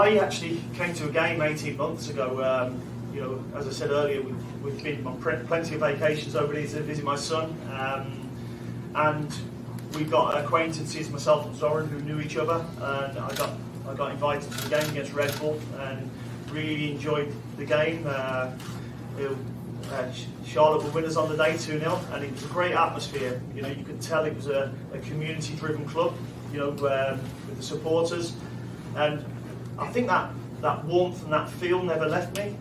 I actually came to a game 18 months ago. You know, as I said earlier, we've been on plenty of vacations over here to visit my son, and we got acquaintances, myself and Zoran, who knew each other, and I got invited to the game against Red Bull and really enjoyed the game. Charlotte were winners on the day 2-0, and it was a great atmosphere. You know, you could tell it was a community-driven club, you know, with the supporters, and I think that warmth and that feel never left me.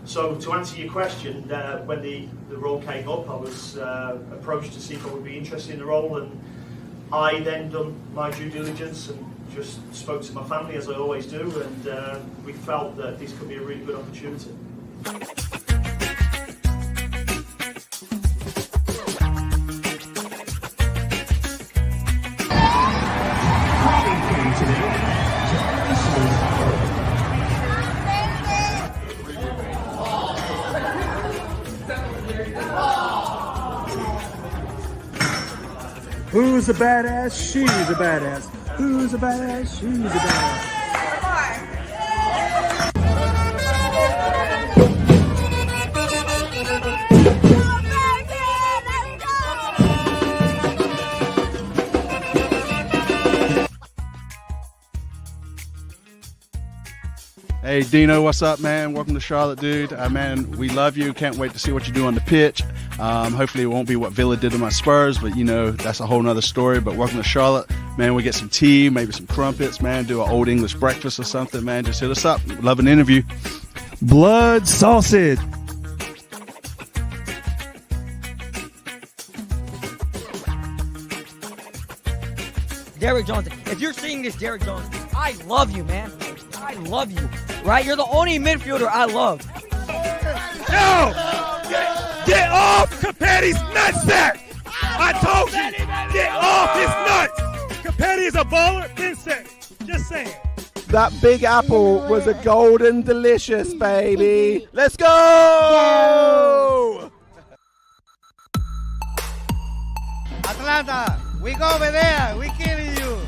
So to answer your question, when the role came up, I was approached to see if I would be interested in the role, and I then done my due diligence and just spoke to my family, as I always do, and we felt that this could be a really good opportunity. Who's a badass? She's a badass. Who's a badass? She's a badass. Hey Dino, what's up, man? Welcome to Charlotte, dude. Man, we love you. Can't wait to see what you do on the pitch. Hopefully it won't be what Villa did to my Spurs, but you know, that's a whole nother story. But welcome to Charlotte. Man, we get some tea, maybe some crumpets, man, do an old English breakfast or something, man. Just hit us up. Love an interview. Blood sausage. Derek Jones, if you're seeing this, Derek Jones, I love you, man. I love you, right? You're the only midfielder I love. Yo! Get off Capetti's nutsack! I told you, get off his nuts! Capetti is a baller, Vincent. Just saying. That big apple was a golden delicious, baby. Let's go! Atlanta, we go over there. We killing you.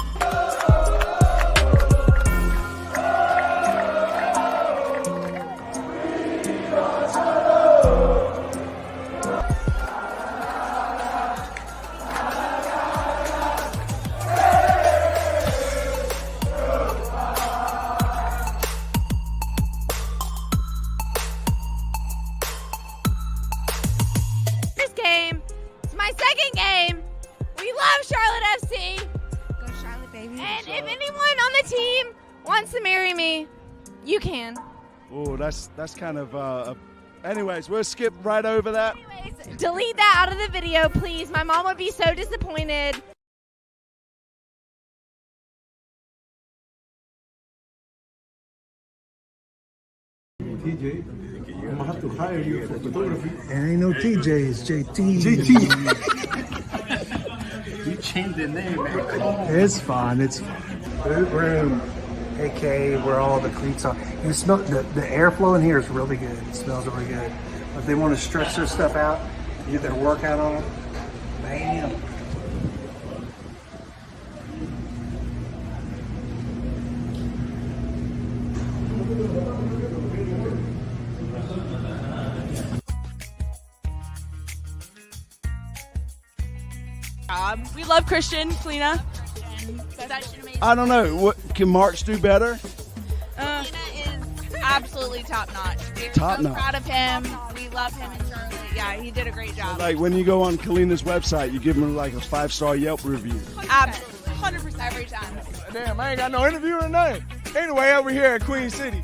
To marry me, you can. Oh, that's kind of anyways, we'll skip right over that. Anyways, delete that out of the video, please. My mom would be so disappointed. TJ, I'm gonna have to hire you for photography. It ain't no TJ, it's JT. You changed the name, man. It's fine. It's boot room, aka where all the cleats are. You smell the airflow in here is really good. It smells really good. If they want to stretch their stuff out, get their workout on, bam. We love Christian, Kalina. I don't know. What can Marks do better? Kalina is absolutely top notch. We're Top so notch. proud of him. We love him in Charlotte. Yeah, he did a great job. Like when you go on Kalina's website, you give him like a 5-star Yelp review. Absolutely, 100% every time. Damn, I ain't got no interview or nothing. Anyway, over here at Queen City.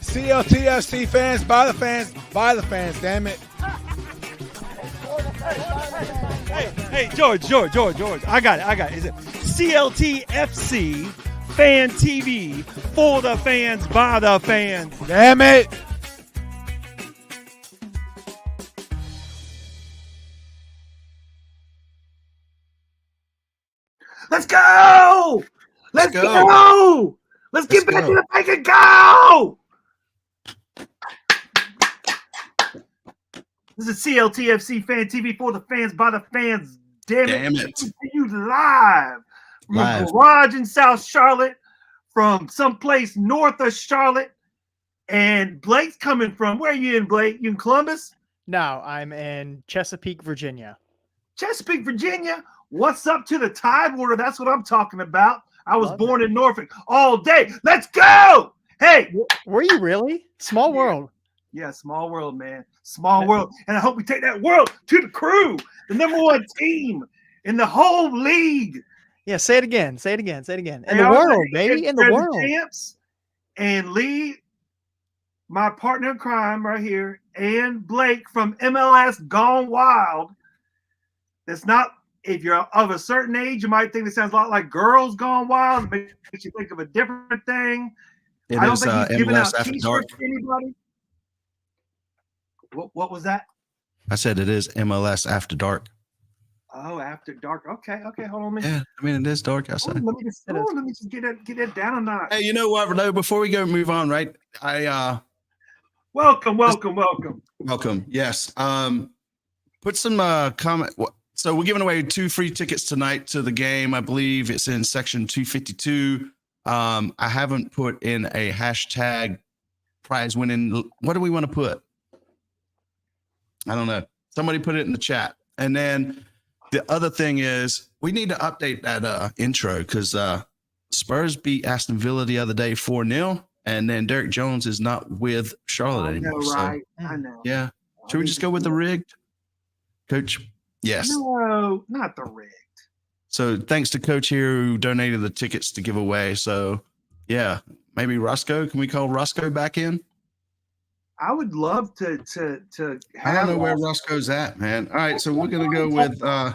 CLTFC fans, by the fans, damn it. Hey, George. I got it. Is it CLTFC Fan TV for the fans, by the fans? Damn it. Let's go! Let's go! Let's get back to the bank and go! This is CLTFC Fan TV for the fans, by the fans. Damn it. You live from a garage in South Charlotte, from someplace north of Charlotte. And Blake's coming from, where are you in, Blake? You in Columbus? No, I'm in Chesapeake, Virginia. Chesapeake, Virginia? What's up to the Tidewater? That's what I'm talking about. I was born in Norfolk all day. Let's go! Hey! Were you really? Small world. Yeah, small world, man. Small world. And I hope we take that world to the crew, the #1 team in the whole league. Yeah, say it again. Say it again. Say it again. In the world, baby. In the world. Champs and Lee, my partner in crime right here, and Blake from MLS Gone Wild. That's not, if you're of a certain age, you might think it sounds a lot like Girls Gone Wild. It makes you think of a different thing. It I don't is think he's giving MLS out After t-shirts Dark. to anybody. What was that? I said it is MLS After Dark. Oh, After Dark. Okay. Hold on a minute. Yeah, I mean, it is dark outside. Let me just get that down a notch. Hey, you know what, Renaud? Before we go move on, right? Welcome. Yes. Put some comment. So we're giving away 2 free tickets tonight to the game. I believe it's in section 252. I haven't put in a hashtag prize winning. What do we want to put? I don't know. Somebody put it in the chat. And then the other thing is we need to update that intro because Spurs beat Aston Villa the other day 4-0. And then Derek Jones is not with Charlotte anymore. Right. So, I know. yeah. Should we just go with the rigged? Coach? Yes. No, not the rigged. So thanks to Coach here who donated the tickets to give away. So, yeah, maybe Roscoe. Can we call Roscoe back in? I would love to I don't know where Roscoe's at, man. All right, so we're gonna go with I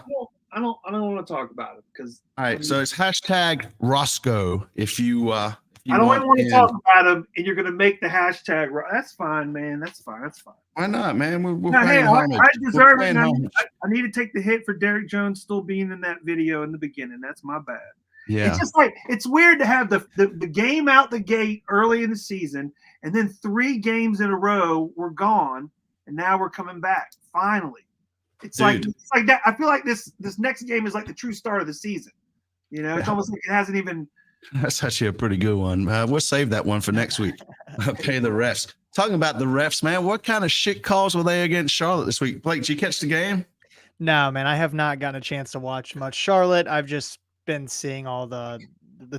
don't want to talk about it because all right, so it's hashtag Roscoe if you I don't want to talk about him and you're gonna make the hashtag. That's fine, man. That's fine. Why not, man? We're no, playing homage. I deserve it. Homage. I need to take the hit for Derek Jones still being in that video in the beginning. That's my bad. Yeah. It's just like it's weird to have the game out the gate early in the season, and then 3 games in a row we're gone, and now we're coming back finally. It's like that. I feel like this next game is like the true start of the season. You know, it's almost like it hasn't even. That's actually a pretty good one. We'll save that one for next week. Okay, the refs. Talking about the refs, man. What kind of shit calls were they against Charlotte this week? Blake, did you catch the game? No, man, I have not gotten a chance to watch much Charlotte. I've just been seeing all the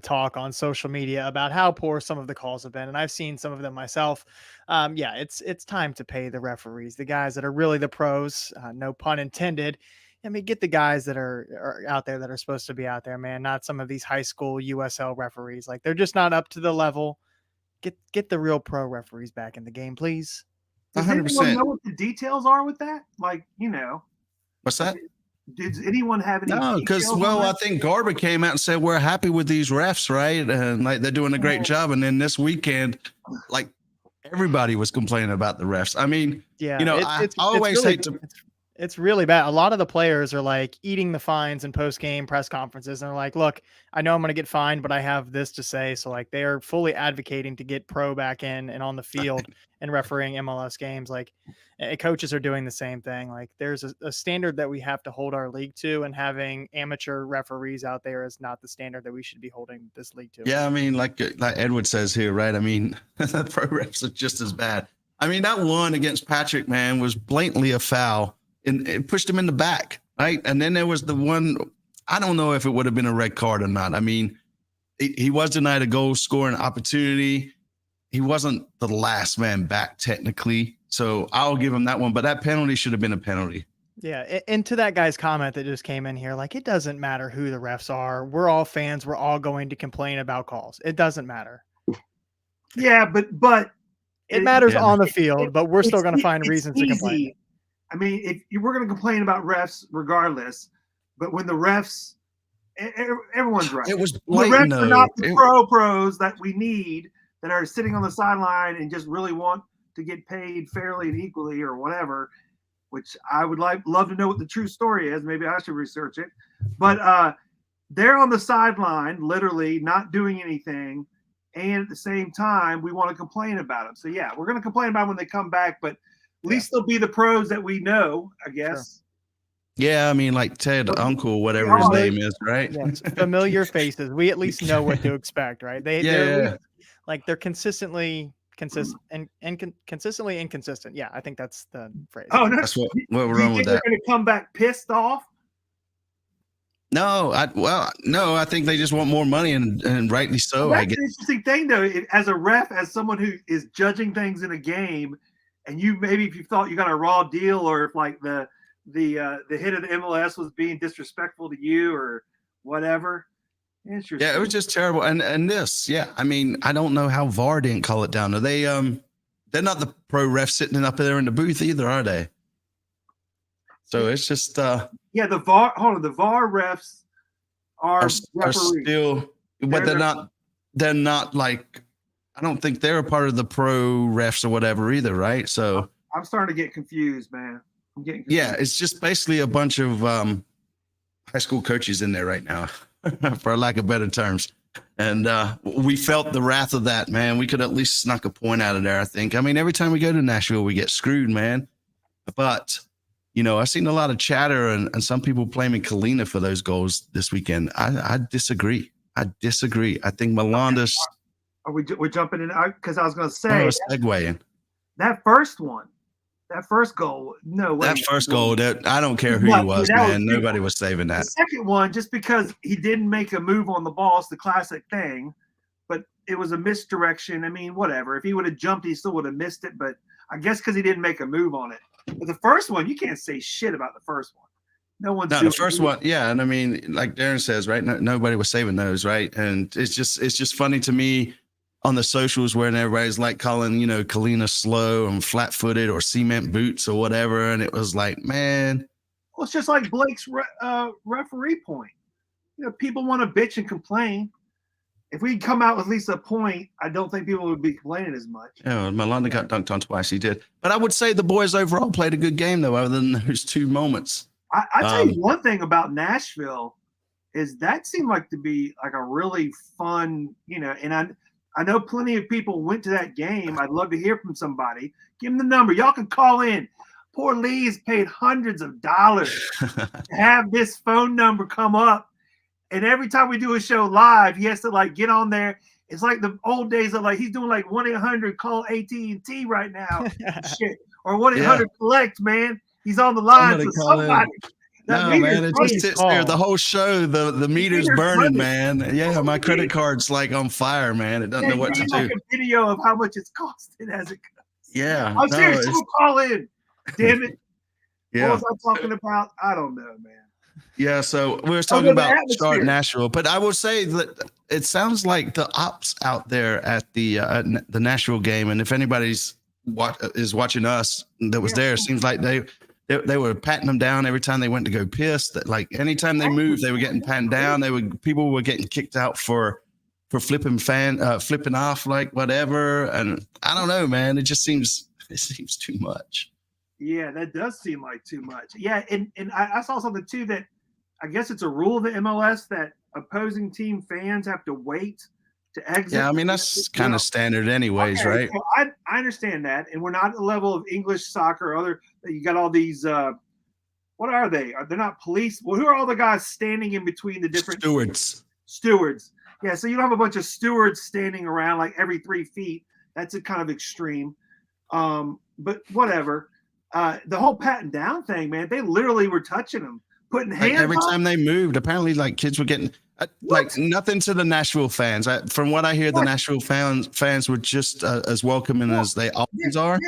talk on social media about how poor some of the calls have been, and I've seen some of them myself. Yeah, it's time to pay the referees, the guys that are really the pros, no pun intended. I mean, get the guys that are out there that are supposed to be out there, man, not some of these high school USL referees. Like, they're just not up to the level. Get the real pro referees back in the game, please. 100%. Does anyone know what the details are with that? Like, you know. What's that? Did anyone have any? No, because I think Garber came out and said we're happy with these refs, right? And like they're doing a great job. And then this weekend, like everybody was complaining about the refs. I mean, yeah, you know, I always really, hate to. It's really bad. A lot of the players are like eating the fines in post-game press conferences. And they're like, look, I know I'm going to get fined, but I have this to say. So like they are fully advocating to get pro back in and on the field and refereeing MLS games. Like coaches are doing the same thing. Like there's a standard that we have to hold our league to, and having amateur referees out there is not the standard that we should be holding this league to. Yeah. I mean, like Edward says here, right? I mean, the pro refs are just as bad. I mean, that one against Patrick, man, was blatantly a foul. And it pushed him in the back, right? And then there was the one, I don't know if it would have been a red card or not. I mean, he was denied a goal scoring opportunity. He wasn't the last man back technically. So I'll give him that one. But that penalty should have been a penalty. Yeah. And to that guy's comment that just came in here, like, it doesn't matter who the refs are. We're all fans. We're all going to complain about calls. It doesn't matter. Yeah, but it matters on the field, but we're still going to find reasons to complain. I mean, if you were going to complain about refs regardless, but when the refs, everyone's right. It was the blatant, refs are not the pros that we need, that are sitting on the sideline and just really want to get paid fairly and equally or whatever, which I would love to know what the true story is. Maybe I should research it. But they're on the sideline, literally not doing anything. And at the same time, we want to complain about them. So, yeah, we're going to complain about when they come back. But least they'll be the pros that we know, I guess. Yeah, I mean, like Ted Uncle, whatever his name is, right? Yes, familiar faces. We at least know what to expect, right? They're at least, like they're consistently consistently inconsistent. Yeah, I think that's the phrase. Oh, no. That's what we're wrong with that. They're going to come back pissed off. No, I think they just want more money, and rightly so. Well, I guess. An interesting thing, though, as a ref, as someone who is judging things in a game, and if you thought you got a raw deal, or if like the hit of the MLS was being disrespectful to you or whatever. Interesting. Yeah, it was just terrible. And this, I mean, I don't know how VAR didn't call it down. Are they they're not the pro refs sitting up there in the booth either, are they? So it's just the VAR. Hold on, the VAR refs are still, but they're not like, I don't think they're a part of the pro refs or whatever either, right? So I'm starting to get confused, man. I'm getting confused. Yeah, it's just basically a bunch of high school coaches in there right now, for lack of better terms. And we felt the wrath of that, man. We could at least snuck a point out of there, I think. I mean, every time we go to Nashville, we get screwed, man. But, I've seen a lot of chatter and some people blaming Kalina for those goals this weekend. I disagree. I think Melanda's... We're jumping in? Because I was going to say... segueing. That first goal, no way. That first goal, I don't care who he was, man. Nobody was saving that. The second one, just because he didn't make a move on the ball, it's the classic thing. But it was a misdirection. I mean, whatever. If he would have jumped, he still would have missed it. But I guess because he didn't make a move on it. But the first one, you can't say shit about the first one. No, the first one, yeah. And I mean, like Darren says, right? Nobody was saving those, right? And it's just funny to me on the socials when everybody's like calling, Kalina slow and flat-footed or cement boots or whatever. And it was like, man. Well, it's just like Blake's referee point. People want to bitch and complain. If we come out with at least a point, I don't think people would be complaining as much. Yeah, Melanda got dunked on twice. He did. But I would say the boys overall played a good game, though, other than those two moments. I tell you one thing about Nashville is that seemed like to be like a really fun, and I know plenty of people went to that game. I'd love to hear from somebody. Give them the number. Y'all can call in. Poor Lee's paid hundreds of dollars to have this phone number come up. And every time we do a show live, he has to like get on there. It's like the old days of like he's doing like 1-800 call AT&T right now, shit, or 1-800 collect, man. He's on the line for somebody. No, man, it just sits there the whole show. The meter's burning, man. Yeah, my credit card's like on fire, man. It doesn't know what to do. Like a video of how much it's costing as it goes. Yeah, I'm serious. Don't call in. Damn it. Yeah. What was I talking about? I don't know, man. Yeah, so we were talking about Charlotte Nashville, but I will say that it sounds like the ops out there at the Nashville game, and if anybody's is watching us that was there, it seems like they were patting them down every time they went to go piss. That like anytime they moved, they were getting patted down. People were getting kicked out for flipping off, like whatever. And I don't know, man. It seems too much. Yeah, that does seem like too much. Yeah, and I saw something too that I guess it's a rule of the MLS that opposing team fans have to wait to exit. Yeah, I mean that's kind of standard anyways, right? So I understand that, and we're not at the level of English soccer or other. You got all these. What are they? They're not police. Well, who are all the guys standing in between the different stewards? Yeah, so you don't have a bunch of stewards standing around like every 3 feet. That's a kind of extreme. But whatever. The whole patting down thing, man. They literally were touching them, putting hands. Like every time they moved, apparently, like kids were getting. Like nothing to the Nashville fans. From what I hear, the Nashville fans were just as welcoming as they always are.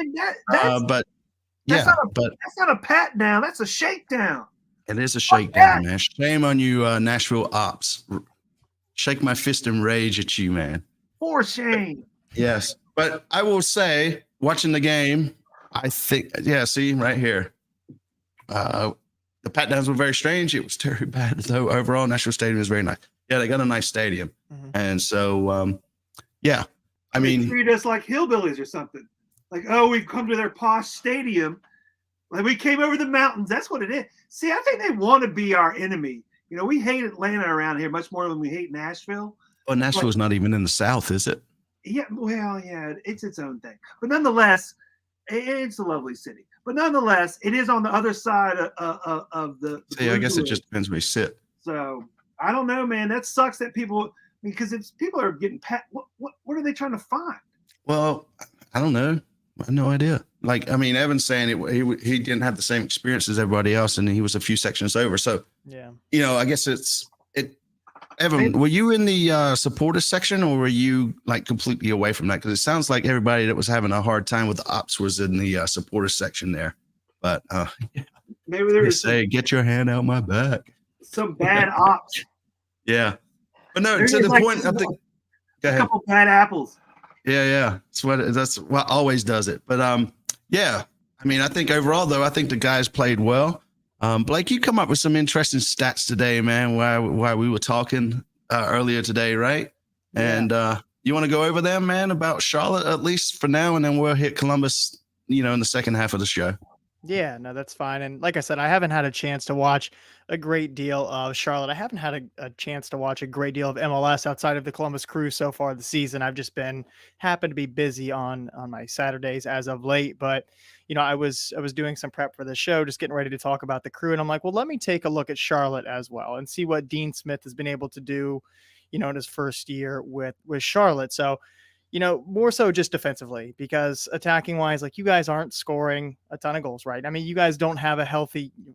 But that's not a pat down. That's a shakedown. It is a shakedown, man. Shame on you, Nashville ops. Shake my fist in rage at you, man. For shame. Yes, but I will say, watching the game, I think, see right here. The pat downs were very strange. It was very bad, though. Overall, Nashville Stadium is very nice. Yeah, they got a nice stadium. Mm-hmm. And so, I mean. They treat us like hillbillies or something. Like, oh, we've come to their posh stadium. Like, we came over the mountains. That's what it is. See, I think they want to be our enemy. We hate Atlanta around here much more than we hate Nashville. Well, Nashville's not even in the South, is it? Yeah, well, yeah, it's its own thing. But nonetheless, It's a lovely city, but nonetheless, it is on the other side of the See, I guess it Blue just depends where you sit. So I don't know, man. That sucks that people, because if people are getting what are they trying to find? Well, I don't know. I have no idea. Like, I mean, Evan's saying he didn't have the same experience as everybody else, and he was a few sections over. So, yeah, I guess it. Evan, were you in the supporters section, or were you like completely away from that? Because it sounds like everybody that was having a hard time with the ops was in the supporters section there. But maybe there is get your hand out my back. Some bad ops. Yeah, but no. There's To the like point of the. Go ahead. A couple bad apples. Yeah. That's what always does it. But yeah. I mean, I think overall though, I think the guys played well. Blake, you come up with some interesting stats today, man. While we were talking earlier today, right? Yeah. And you want to go over them, man, about Charlotte at least for now, and then we'll hit Columbus, in the second half of the show. Yeah, no, that's fine. And like I said, I haven't had a chance to watch a great deal of Charlotte. I haven't had a chance to watch a great deal of MLS outside of the Columbus Crew so far this season. I've just happened to be busy on my Saturdays as of late. But, I was doing some prep for the show, just getting ready to talk about the Crew. And I'm like, well, let me take a look at Charlotte as well and see what Dean Smith has been able to do, in his first year with Charlotte. So, more so just defensively, because attacking wise, like, you guys aren't scoring a ton of goals, right? I mean, you guys don't have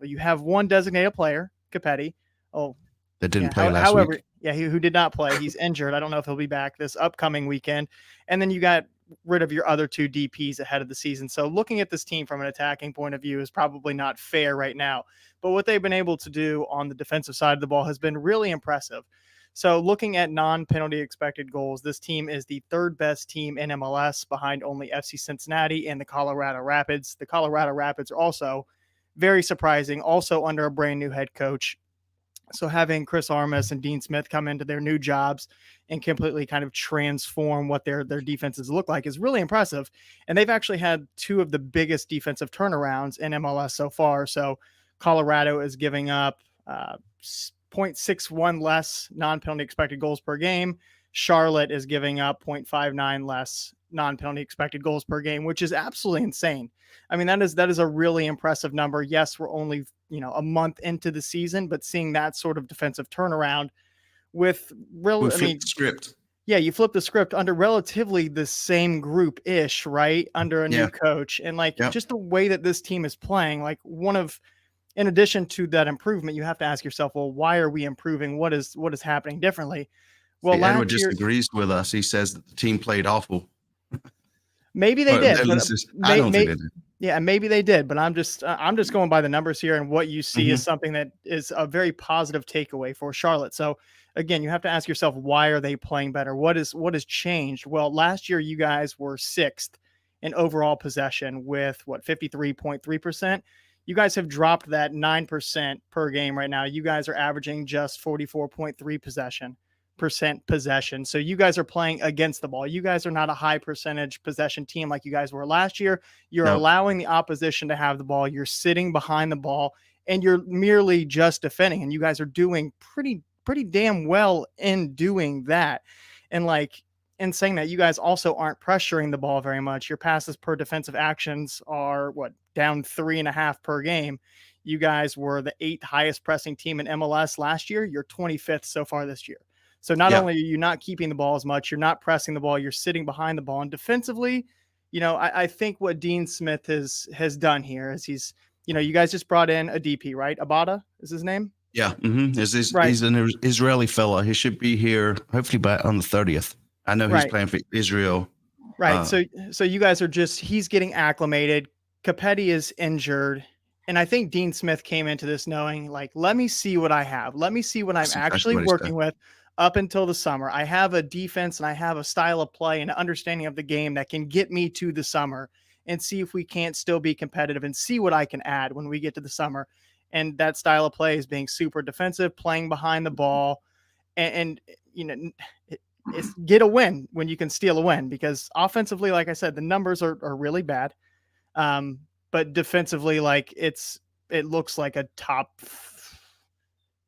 you have one designated player, Capetti. Oh, that didn't play last week. Yeah, who did not play. He's injured. I don't know if he'll be back this upcoming weekend. And then you got rid of your other two DPs ahead of the season. So looking at this team from an attacking point of view is probably not fair right now. But what they've been able to do on the defensive side of the ball has been really impressive. So looking at non-penalty expected goals, this team is the third best team in MLS behind only FC Cincinnati and the Colorado Rapids. The Colorado Rapids are also very surprising, also under a brand new head coach. So having Chris Armas and Dean Smith come into their new jobs and completely kind of transform what their defenses look like is really impressive. And they've actually had two of the biggest defensive turnarounds in MLS so far. So Colorado is giving up 0.61 less non-penalty expected goals per game. Charlotte is giving up 0.59 less non-penalty expected goals per game, which is absolutely insane. I mean, that is a really impressive number. Yes, we're only, a month into the season, but seeing that sort of defensive turnaround with script. Yeah, you flip the script under relatively the same group-ish, right? Under a new coach. And just the way that this team is playing, in addition to that improvement, you have to ask yourself, well, why are we improving? What is happening differently? Well, Edward disagrees with us. He says that the team played awful. Maybe they did. I don't think they did. Yeah, maybe they did, but I'm just going by the numbers here, and what you see is something that is a very positive takeaway for Charlotte. So again, you have to ask yourself, why are they playing better? What has changed? Well, last year you guys were sixth in overall possession with 53.3%. You guys have dropped that 9% per game right now. You guys are averaging just 44.3% possession. So you guys are playing against the ball. You guys are not a high percentage possession team like you guys were last year. You're allowing the opposition to have the ball. You're sitting behind the ball, and you're merely just defending. And you guys are doing pretty damn well in doing that. And in saying that, you guys also aren't pressuring the ball very much. Your passes per defensive actions are down 3.5 per game. You guys were the 8th highest pressing team in MLS last year. You're 25th so far this year. So not only are you not keeping the ball as much, you're not pressing the ball, you're sitting behind the ball. And defensively, I think what Dean Smith has done here is he's, you guys just brought in a DP, right? Abada is his name? Yeah. He's an Israeli fella. He should be here hopefully on the 30th. I know he's playing for Israel. Right. So you guys are he's getting acclimated. Capetti is injured. And I think Dean Smith came into this knowing, let me see what I have. Let me see what I'm actually working with up until the summer. I have a defense and I have a style of play and an understanding of the game that can get me to the summer and see if we can't still be competitive and see what I can add when we get to the summer. And that style of play is being super defensive, playing behind the ball, and it's get a win when you can steal a win, because offensively, like I said, the numbers are really bad. But defensively, it looks like a top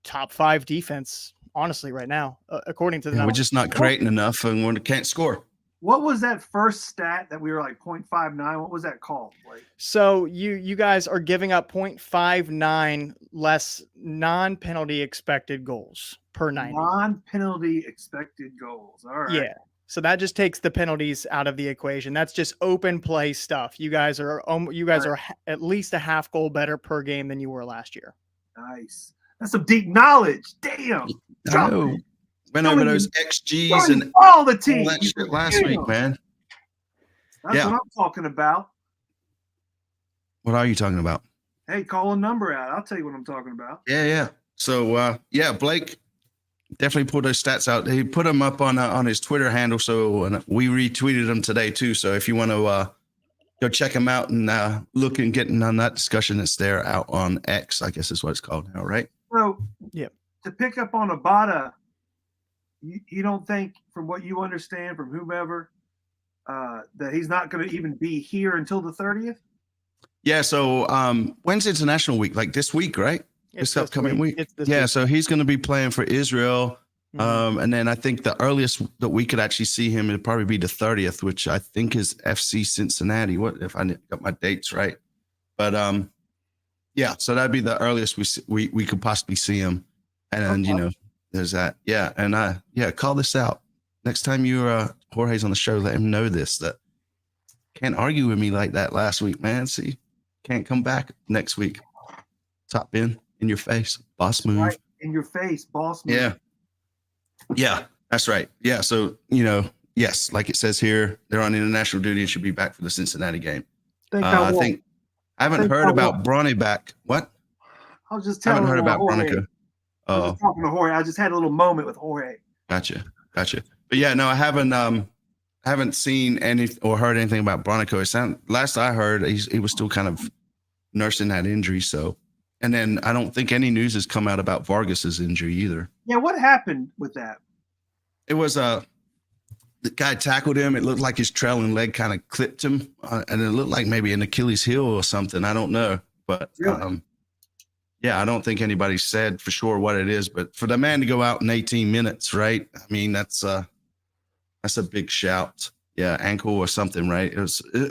5 defense, honestly, right now, according to the numbers. We're just not creating enough, and we can't score. What was that first stat that we were like 0.59? What was that called? Like, So you guys are giving up 0.59 less non-penalty expected goals per 90. non-penalty expected goals. All right. Yeah. So that just takes the penalties out of the equation. That's just open play stuff. You guys are at least a half goal better per game than you were last year. Nice. That's some deep knowledge. Damn. I know. Went over those XGs and all the teams that shit last week, man. That's what I'm talking about. What are you talking about? Hey, call a number out. I'll tell you what I'm talking about. Yeah. So, Blake definitely pulled those stats out. He put them up on his Twitter handle, so we retweeted them today too. So if you want to go check them out and look and get on that discussion, it's there out on X, I guess is what it's called now, right? So, yeah. To pick up on Abada, you don't think, from what you understand from whomever, that he's not going to even be here until the 30th? Yeah, so when's International Week? Like this week, right? This upcoming week. Week. So he's going to be playing for Israel. And then I think the earliest that we could actually see him would probably be the 30th, which I think is FC Cincinnati. What if I got my dates right? But yeah, so that'd be the earliest we could possibly see him. And you know, there's that. Yeah, and call this out next time Jorge's on the show. Let him know this, that can't argue with me like that last week, man. See, can't come back next week. Top in your face, boss move. Right in your face, boss move. Yeah, that's right. Yeah, so yes, like it says here, they're on international duty and should be back for the Cincinnati game. I haven't heard about Bronny back. What? I was just telling. I haven't heard about Bronica. I was talking to Jorge. I just had a little moment with Jorge. Gotcha. But yeah, no, I haven't seen any or heard anything about Bronico. Last I heard, he was still kind of nursing that injury. So, and then I don't think any news has come out about Vargas's injury either. Yeah, what happened with that? It was the guy tackled him. It looked like his trailing leg kind of clipped him, and it looked like maybe an Achilles heel or something. I don't know, but really? Yeah, I don't think anybody said for sure what it is. But for the man to go out in 18 minutes, right? I mean, that's a big shout. Yeah, ankle or something, right? It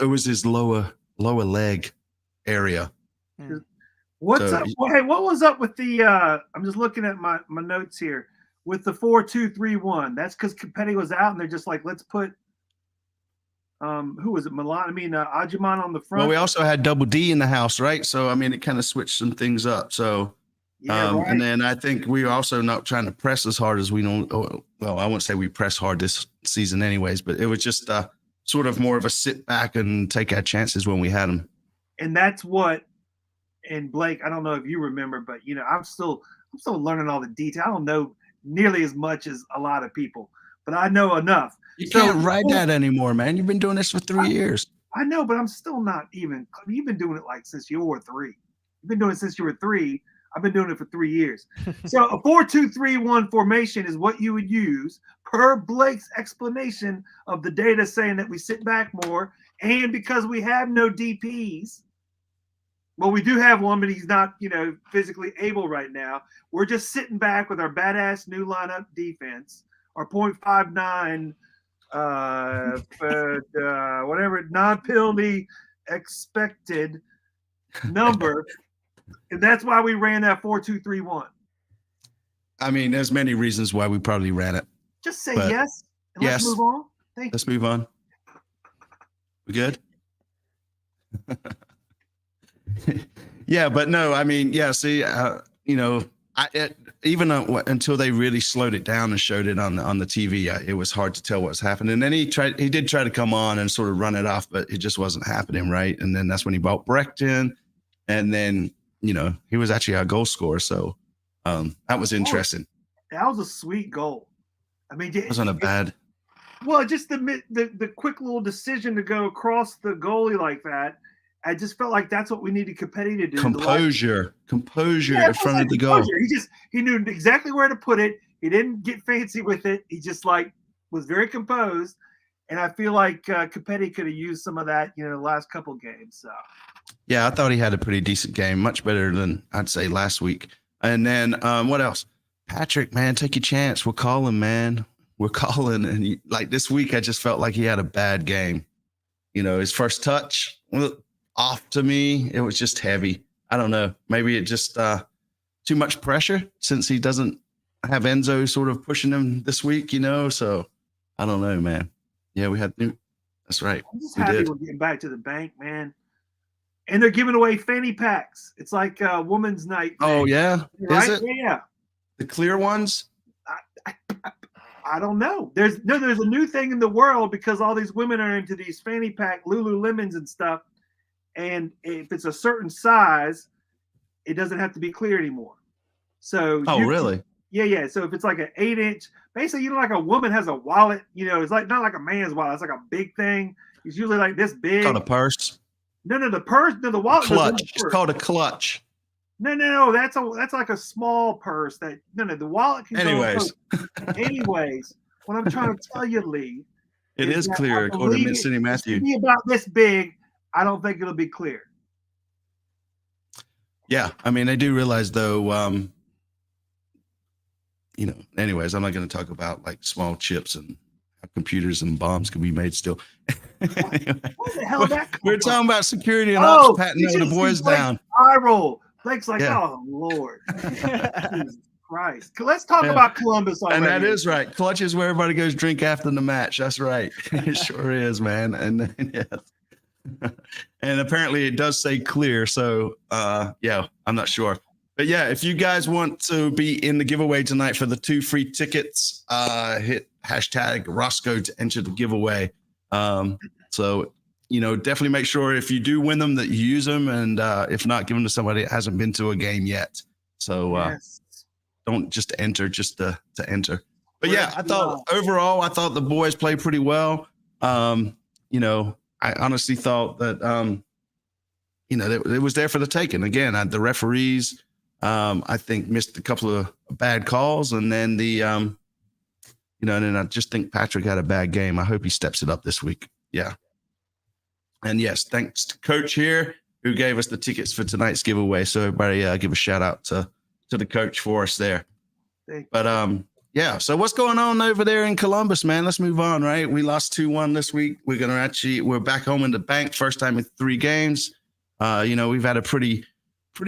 was his lower leg area. What's up? Well, hey, what was up with the? I'm just looking at my notes here with the 4-2-3-1. That's because Petty was out, and they're just like, let's put who was it? Ajiman on the front. Well, we also had Double D in the house, right? So I mean, it kind of switched some things up. So, right. And then I think we were also not trying to press as hard as we don't. Well, I wouldn't say we press hard this season, anyways, but it was just sort of more of a sit back and take our chances when we had them. And that's what. And Blake, I don't know if you remember, but I'm still learning all the detail. I don't know nearly as much as a lot of people, but I know enough. You can't write that anymore, man. You've been doing this for 3 years. I know, but I'm still not even. You've been doing it like since you were 3. You've been doing it since you were 3. I've been doing it for 3 years. So a 4-2-3-1 formation is what you would use per Blake's explanation of the data saying that we sit back more, and because we have no DPs. Well, we do have one, but he's not, physically able right now. We're just sitting back with our badass new lineup defense, our 0.59, whatever non-penalty expected number, and that's why we ran that 4-2-3-1. I mean, there's many reasons why we probably ran it. Just say yes, and let's move on. Let's move on. We good? Yeah, but no, I mean, yeah. See, even until they really slowed it down and showed it on the TV, it was hard to tell what was happening. And then he did try to come on and sort of run it off, but it just wasn't happening, right? And then that's when he brought Brecht in, and then he was actually our goal scorer. So that was interesting. That was a sweet goal. I mean, it wasn't a bad. Well, just the quick little decision to go across the goalie like that. I just felt like that's what we needed Capetti to do. Composure in front of the goal. He knew exactly where to put it. He didn't get fancy with it. He just was very composed. And I feel like Capetti could have used some of that, the last couple games. So. Yeah, I thought he had a pretty decent game, much better than I'd say last week. And then what else? Patrick, man, take your chance. We'll call him, man. we're calling, and like this week, I just felt like he had a bad game. His first touch off to me. It was just heavy. I don't know. Maybe it just too much pressure since he doesn't have Enzo sort of pushing him this week, So I don't know, man. Yeah, we had new. That's right. I'm just happy we're getting back to the bank, man. And they're giving away fanny packs. It's like woman's night. Man. Oh yeah, right? Is it? Yeah. The clear ones. I don't know. There's a new thing in the world because all these women are into these fanny pack Lululemons and stuff. And if it's a certain size, it doesn't have to be clear anymore. So really? Yeah. So if it's like an 8-inch, basically, like a woman has a wallet, it's like not like a man's wallet. It's like a big thing. It's usually like this big. Called a purse. No, the purse. No, the wallet. Clutch. It's called a clutch. No. That's like a small purse. The wallet can. Anyways, what I'm trying to tell you, Lee, it is clear according to Miss Cindy Matthew. It's about this big. I don't think it'll be clear. Yeah, I mean, I do realize though. Anyways, I'm not going to talk about like small chips and how computers and bombs can be made still. Anyway, what the hell we're talking about security and ops, patting the boys down. I roll. Blake's like, oh Lord, Jesus Christ. Let's talk about Columbus already. And that is right. Clutch is where everybody goes drink after the match. That's right. It sure is, man. And yes. And apparently it does say clear. So yeah, I'm not sure. But yeah, if you guys want to be in the giveaway tonight for the 2 free tickets, hit hashtag Roscoe to enter the giveaway. So, definitely make sure if you do win them that you use them. And if not, give them to somebody that hasn't been to a game yet. So don't just enter just to enter. But yeah, I thought overall, the boys played pretty well. I honestly thought that, it was there for the taking. Again, the referees, I think missed a couple of bad calls, and then and then I just think Patrick had a bad game. I hope he steps it up this week. Yeah. And yes, thanks to Coach here who gave us the tickets for tonight's giveaway. So everybody give a shout out to the coach for us there. But yeah, so what's going on over there in Columbus, man? Let's move on, right? We lost 2-1 this week. We're back home in the bank, first time in 3 games. We've had a pretty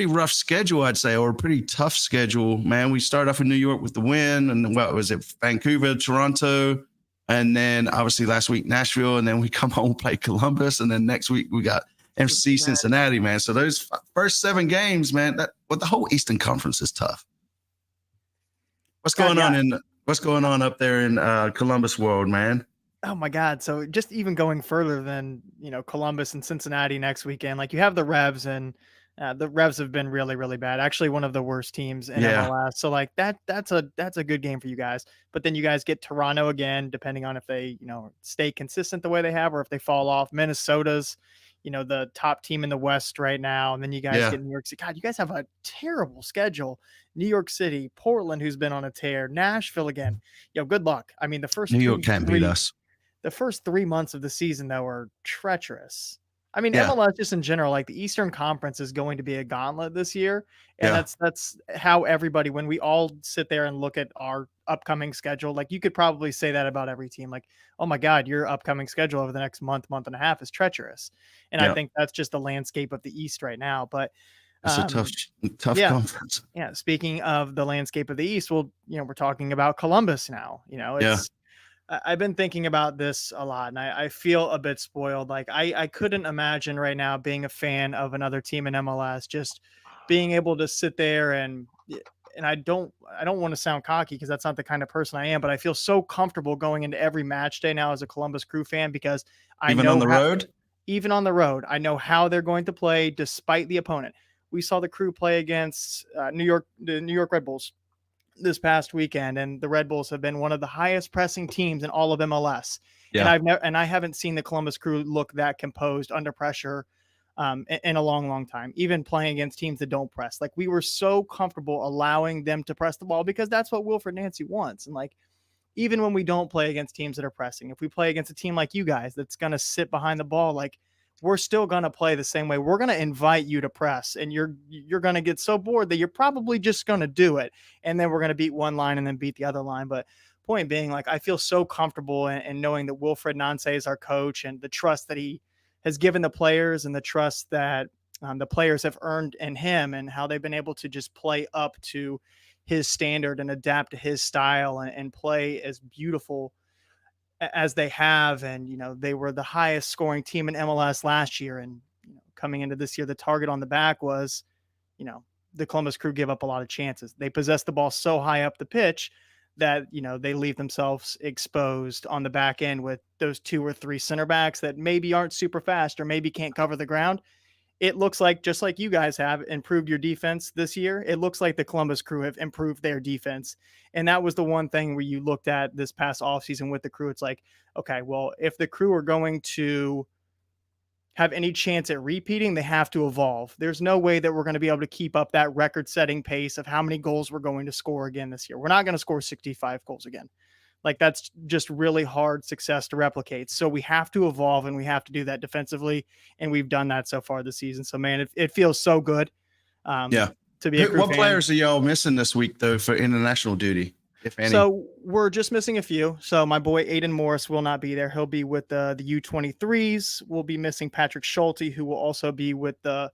rough schedule, I'd say, or a pretty tough schedule, man. We started off in New York with the win, and what was it? Vancouver, Toronto, and then obviously last week Nashville, and then we come home and play Columbus, and then next week we got FC Cincinnati, man. So those first 7 games, man, the whole Eastern Conference is tough. What's going on up there in Columbus world, man? Oh my God. So just even going further than, Columbus and Cincinnati next weekend, like you have the Revs, and the Revs have been really, really bad. Actually, one of the worst teams in MLS. So like that's a good game for you guys. But then you guys get Toronto again, depending on if they, stay consistent the way they have, or if they fall off. Minnesota's, the top team in the West right now. And then you guys get New York City. God, you guys have a terrible schedule. New York City, Portland, who's been on a tear, Nashville again. Good luck. I mean, the first New York can't beat us. The first 3 months of the season, though, are treacherous. I mean, MLS just in general, like the Eastern Conference is going to be a gauntlet this year. And that's how everybody, when we all sit there and look at our upcoming schedule, like you could probably say that about every team. Like, oh my God, your upcoming schedule over the next month and a half is treacherous. And I think that's just the landscape of the East right now. But it's a tough conference. Yeah. Speaking of the landscape of the East, well, we're talking about Columbus now. I've been thinking about this a lot, and I feel a bit spoiled. Like I couldn't imagine right now being a fan of another team in MLS, just being able to sit there and I don't want to sound cocky because that's not the kind of person I am, but I feel so comfortable going into every match day now as a Columbus Crew fan because even on the road, I know how they're going to play despite the opponent. We saw the Crew play against the New York Red Bulls this past weekend, and the Red Bulls have been one of the highest pressing teams in all of MLS. Yeah. And I haven't seen the Columbus Crew look that composed under pressure in a long, long time, even playing against teams that don't press. Like we were so comfortable allowing them to press the ball because that's what Wilfred Nancy wants. And like, even when we don't play against teams that are pressing, if we play against a team like you guys, that's going to sit behind the ball, like we're still going to play the same way. We're going to invite you to press, and you're going to get so bored that you're probably just going to do it. And then we're going to beat one line and then beat the other line. But point being, like, I feel so comfortable in knowing that Wilfred Nancy is our coach, and the trust that he has given the players, and the trust that the players have earned in him, and how they've been able to just play up to his standard and adapt to his style, and play as beautiful as they have. And, they were the highest scoring team in MLS last year. And, coming into this year, the target on the back was, the Columbus Crew give up a lot of chances. They possess the ball so high up the pitch that, they leave themselves exposed on the back end with those 2 or 3 center backs that maybe aren't super fast or maybe can't cover the ground. It looks like, just like you guys have improved your defense this year, it looks like the Columbus Crew have improved their defense. And that was the one thing where you looked at this past offseason with the Crew. It's like, okay, well, if the Crew are going to have any chance at repeating, they have to evolve. There's no way that we're going to be able to keep up that record-setting pace of how many goals we're going to score again this year. We're not going to score 65 goals again. Like, that's just really hard success to replicate. So we have to evolve, and we have to do that defensively, and we've done that so far this season. So, man, it feels so good. To be a Crew What fan. players are y'all missing this week, though, for international duty, if any? So we're just missing a few. So my boy Aiden Morris will not be there. He'll be with the U23s. We'll be missing Patrick Schulte, who will also be with the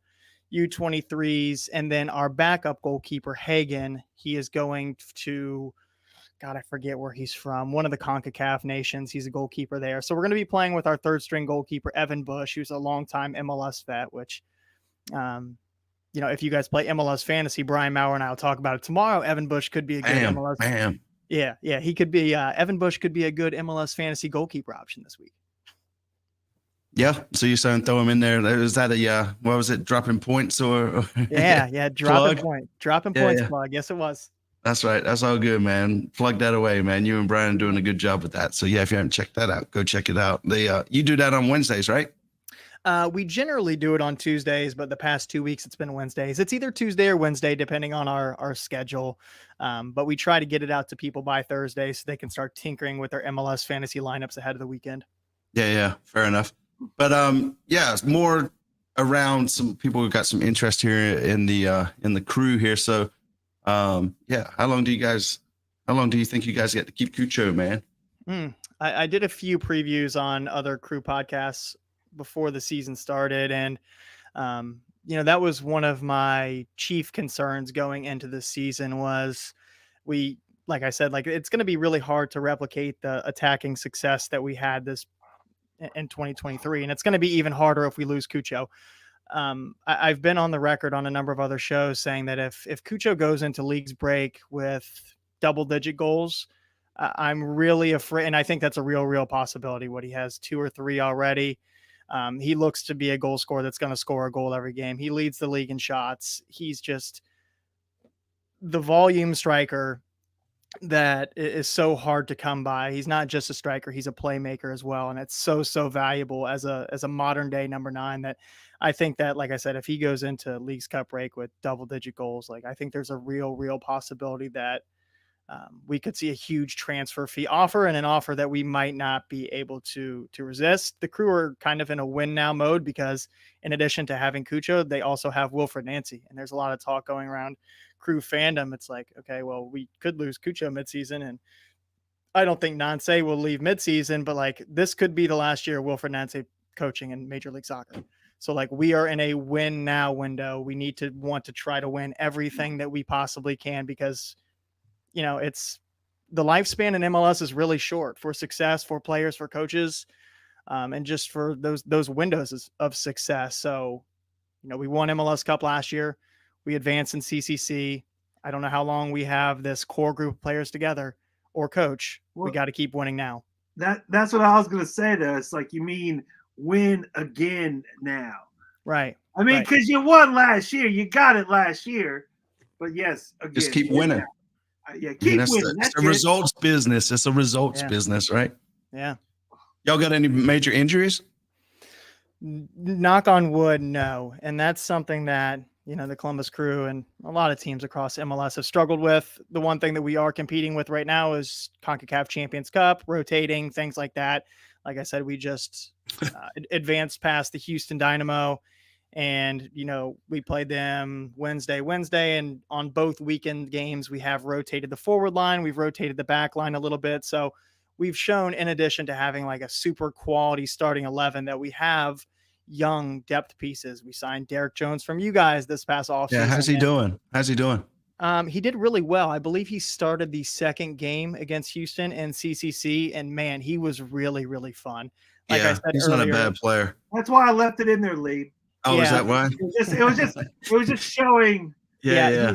U23s. And then our backup goalkeeper, Hagen, he is going to, God, I forget where he's from, one of the CONCACAF nations. He's a goalkeeper there. So we're going to be playing with our third string goalkeeper, Evan Bush, who's a longtime MLS vet, which, if you guys play MLS fantasy, Brian Maurer and I will talk about it tomorrow. Evan Bush could be a good MLS. Yeah. He could be, Evan Bush could be a good MLS fantasy goalkeeper option this week. Yeah. So you're saying throw him in there. Is that what was it? Dropping points or? Yeah. Dropping points plug. Yes, it was. That's right. That's all good, man. Plug that away, man. You and Brian are doing a good job with that. So yeah, if you haven't checked that out, go check it out. You do that on Wednesdays, right? We generally do it on Tuesdays, but the past 2 weeks it's been Wednesdays. It's either Tuesday or Wednesday, depending on our schedule. But we try to get it out to people by Thursday so they can start tinkering with their MLS fantasy lineups ahead of the weekend. Yeah. Fair enough. But it's more around some people who've got some interest here in the Crew here. So how long do you think you guys get to keep Cucho, man? I did a few previews on other Crew podcasts before the season started. And, that was one of my chief concerns going into this season was like I said, it's going to be really hard to replicate the attacking success that we had this in 2023. And it's going to be even harder if we lose Cucho. I've been on the record on a number of other shows saying that if Cucho goes into league's break with double-digit goals, I'm really afraid, and I think that's a real possibility. What he has 2 or 3 already. He looks to be a goal scorer that's going to score a goal every game. He leads the league in shots. He's just the volume striker that is so hard to come by. He's not just a striker, he's a playmaker as well. And it's so valuable as a modern day number 9 that I think that, like I said, if he goes into League's Cup break with double-digit goals, I think there's a real possibility that we could see a huge transfer fee offer, and an offer that we might not be able to resist. The Crew are kind of in a win now mode because in addition to having Cucho, they also have Wilfred Nancy. And there's a lot of talk going around Crew fandom. It's like, okay, well, we could lose Cucho midseason, and I don't think Nancy will leave midseason, but this could be the last year of Wilfred Nancy coaching in Major League Soccer. So we are in a win now window. We need to want to try to win everything that we possibly can because it's the lifespan in MLS is really short for success, for players, for coaches, and just for those windows of success. So, we won MLS Cup last year. We advanced in CCC. I don't know how long we have this core group of players together or coach. We got to keep winning now. That's what I was going to say, though. It's you mean win again now. Right. I mean, because you won last year. You got it last year. But yes, again. Just keep winning. Now. Keep winning. It's a results business. It's a results business, right? Yeah. Y'all got any major injuries? Knock on wood, no. And that's something that, the Columbus Crew and a lot of teams across MLS have struggled with. The one thing that we are competing with right now is CONCACAF Champions Cup, rotating, things like that. Like I said, we just advanced past the Houston Dynamo, And, we played them Wednesday, and on both weekend games, we have rotated the forward line. We've rotated the back line a little bit. So we've shown, in addition to having like a super quality starting 11, that we have young depth pieces. We signed Derek Jones from you guys this past offseason. Yeah, how's he doing? He did really well. I believe he started the second game against Houston in CCC, and man, he was really, really fun. Like I said he's earlier, not a bad player. That's why I left it in there, Lee. Oh, is that why? It was just showing. Yeah.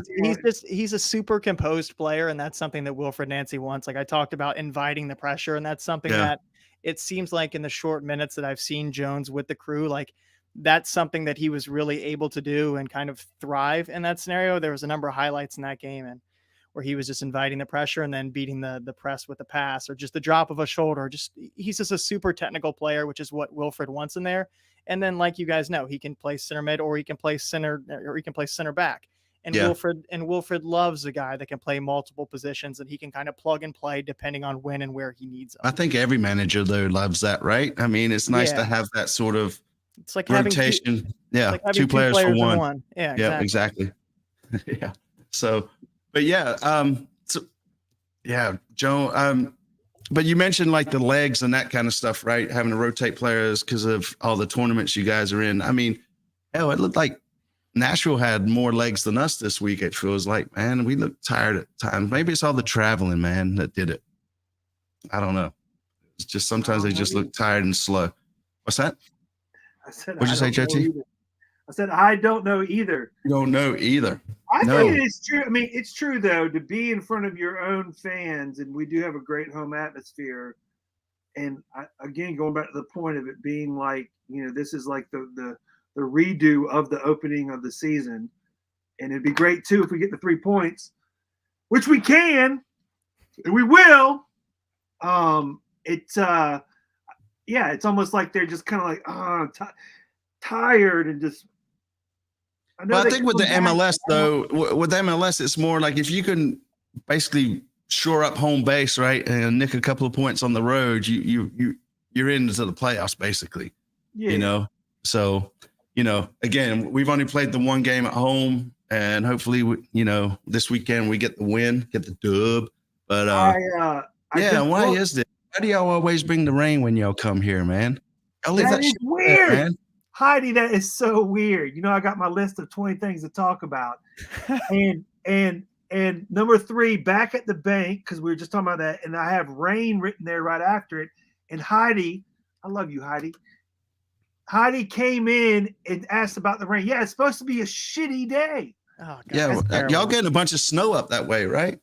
He's a super composed player, and that's something that Wilfred Nancy wants. Like I talked about, inviting the pressure, and that's something that it seems like in the short minutes that I've seen Jones with the crew, like that's something that he was really able to do and kind of thrive in that scenario. There was a number of highlights in that game and where he was just inviting the pressure and then beating the press with the pass or just the drop of a shoulder. He's just a super technical player, which is what Wilfred wants in there. And then, like you guys know, he can play center mid or he can play center back. And Wilfred loves a guy that can play multiple positions and he can kind of plug and play depending on when and where he needs them. I think every manager though loves that, right? I mean, it's nice to have that sort of it's like rotation. Having two players for one. Yeah, exactly. Yeah. So, but Joe. But you mentioned like the legs and that kind of stuff, right? Having to rotate players because of all the tournaments you guys are in. I mean, hell, it looked like Nashville had more legs than us this week. It feels like, man, we look tired at times. Maybe it's all the traveling, man, that did it. I don't know. It's just sometimes they just look tired and slow. What's that? What'd you say, JT? I said, I don't know either. You don't know either. I think it's true. I mean, it's true, though, to be in front of your own fans, and we do have a great home atmosphere. And again, going back to the point of it being like, this is like the redo of the opening of the season. And it'd be great, too, if we get the 3 points, which we can, and we will. It's almost like they're just kind of like, tired and just. I think with the MLS though, with MLS, it's more like if you can basically shore up home base, right, and nick a couple of points on the road, you're into the playoffs basically. Yeah. So again, we've only played the one game at home, and hopefully, this weekend we get the win, get the dub. But why is this? Why do y'all always bring the rain when y'all come here, man? That is weird, man. Heidi, that is so weird. I got my list of 20 things to talk about. and number 3, back at the bank, because we were just talking about that, and I have rain written there right after it. And Heidi, I love you, Heidi. Heidi came in and asked about the rain. Yeah, it's supposed to be a shitty day. Oh, God, yeah, y'all getting a bunch of snow up that way, right?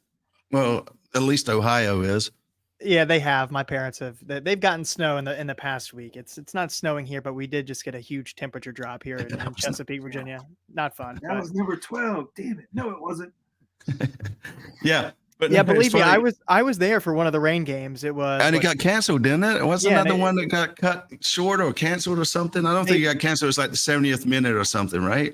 Well, at least Ohio is. Yeah, they have. My parents have. They've gotten snow in the past week. It's not snowing here, but we did just get a huge temperature drop here in Chesapeake, Virginia. Not fun. That was number 12. Damn it! No, it wasn't. Yeah, but believe me, I was there for one of the rain games. It was, and it got canceled, didn't it? Wasn't that the one that got cut short or canceled or something? I don't think it got canceled. It was like the 70th minute or something, right?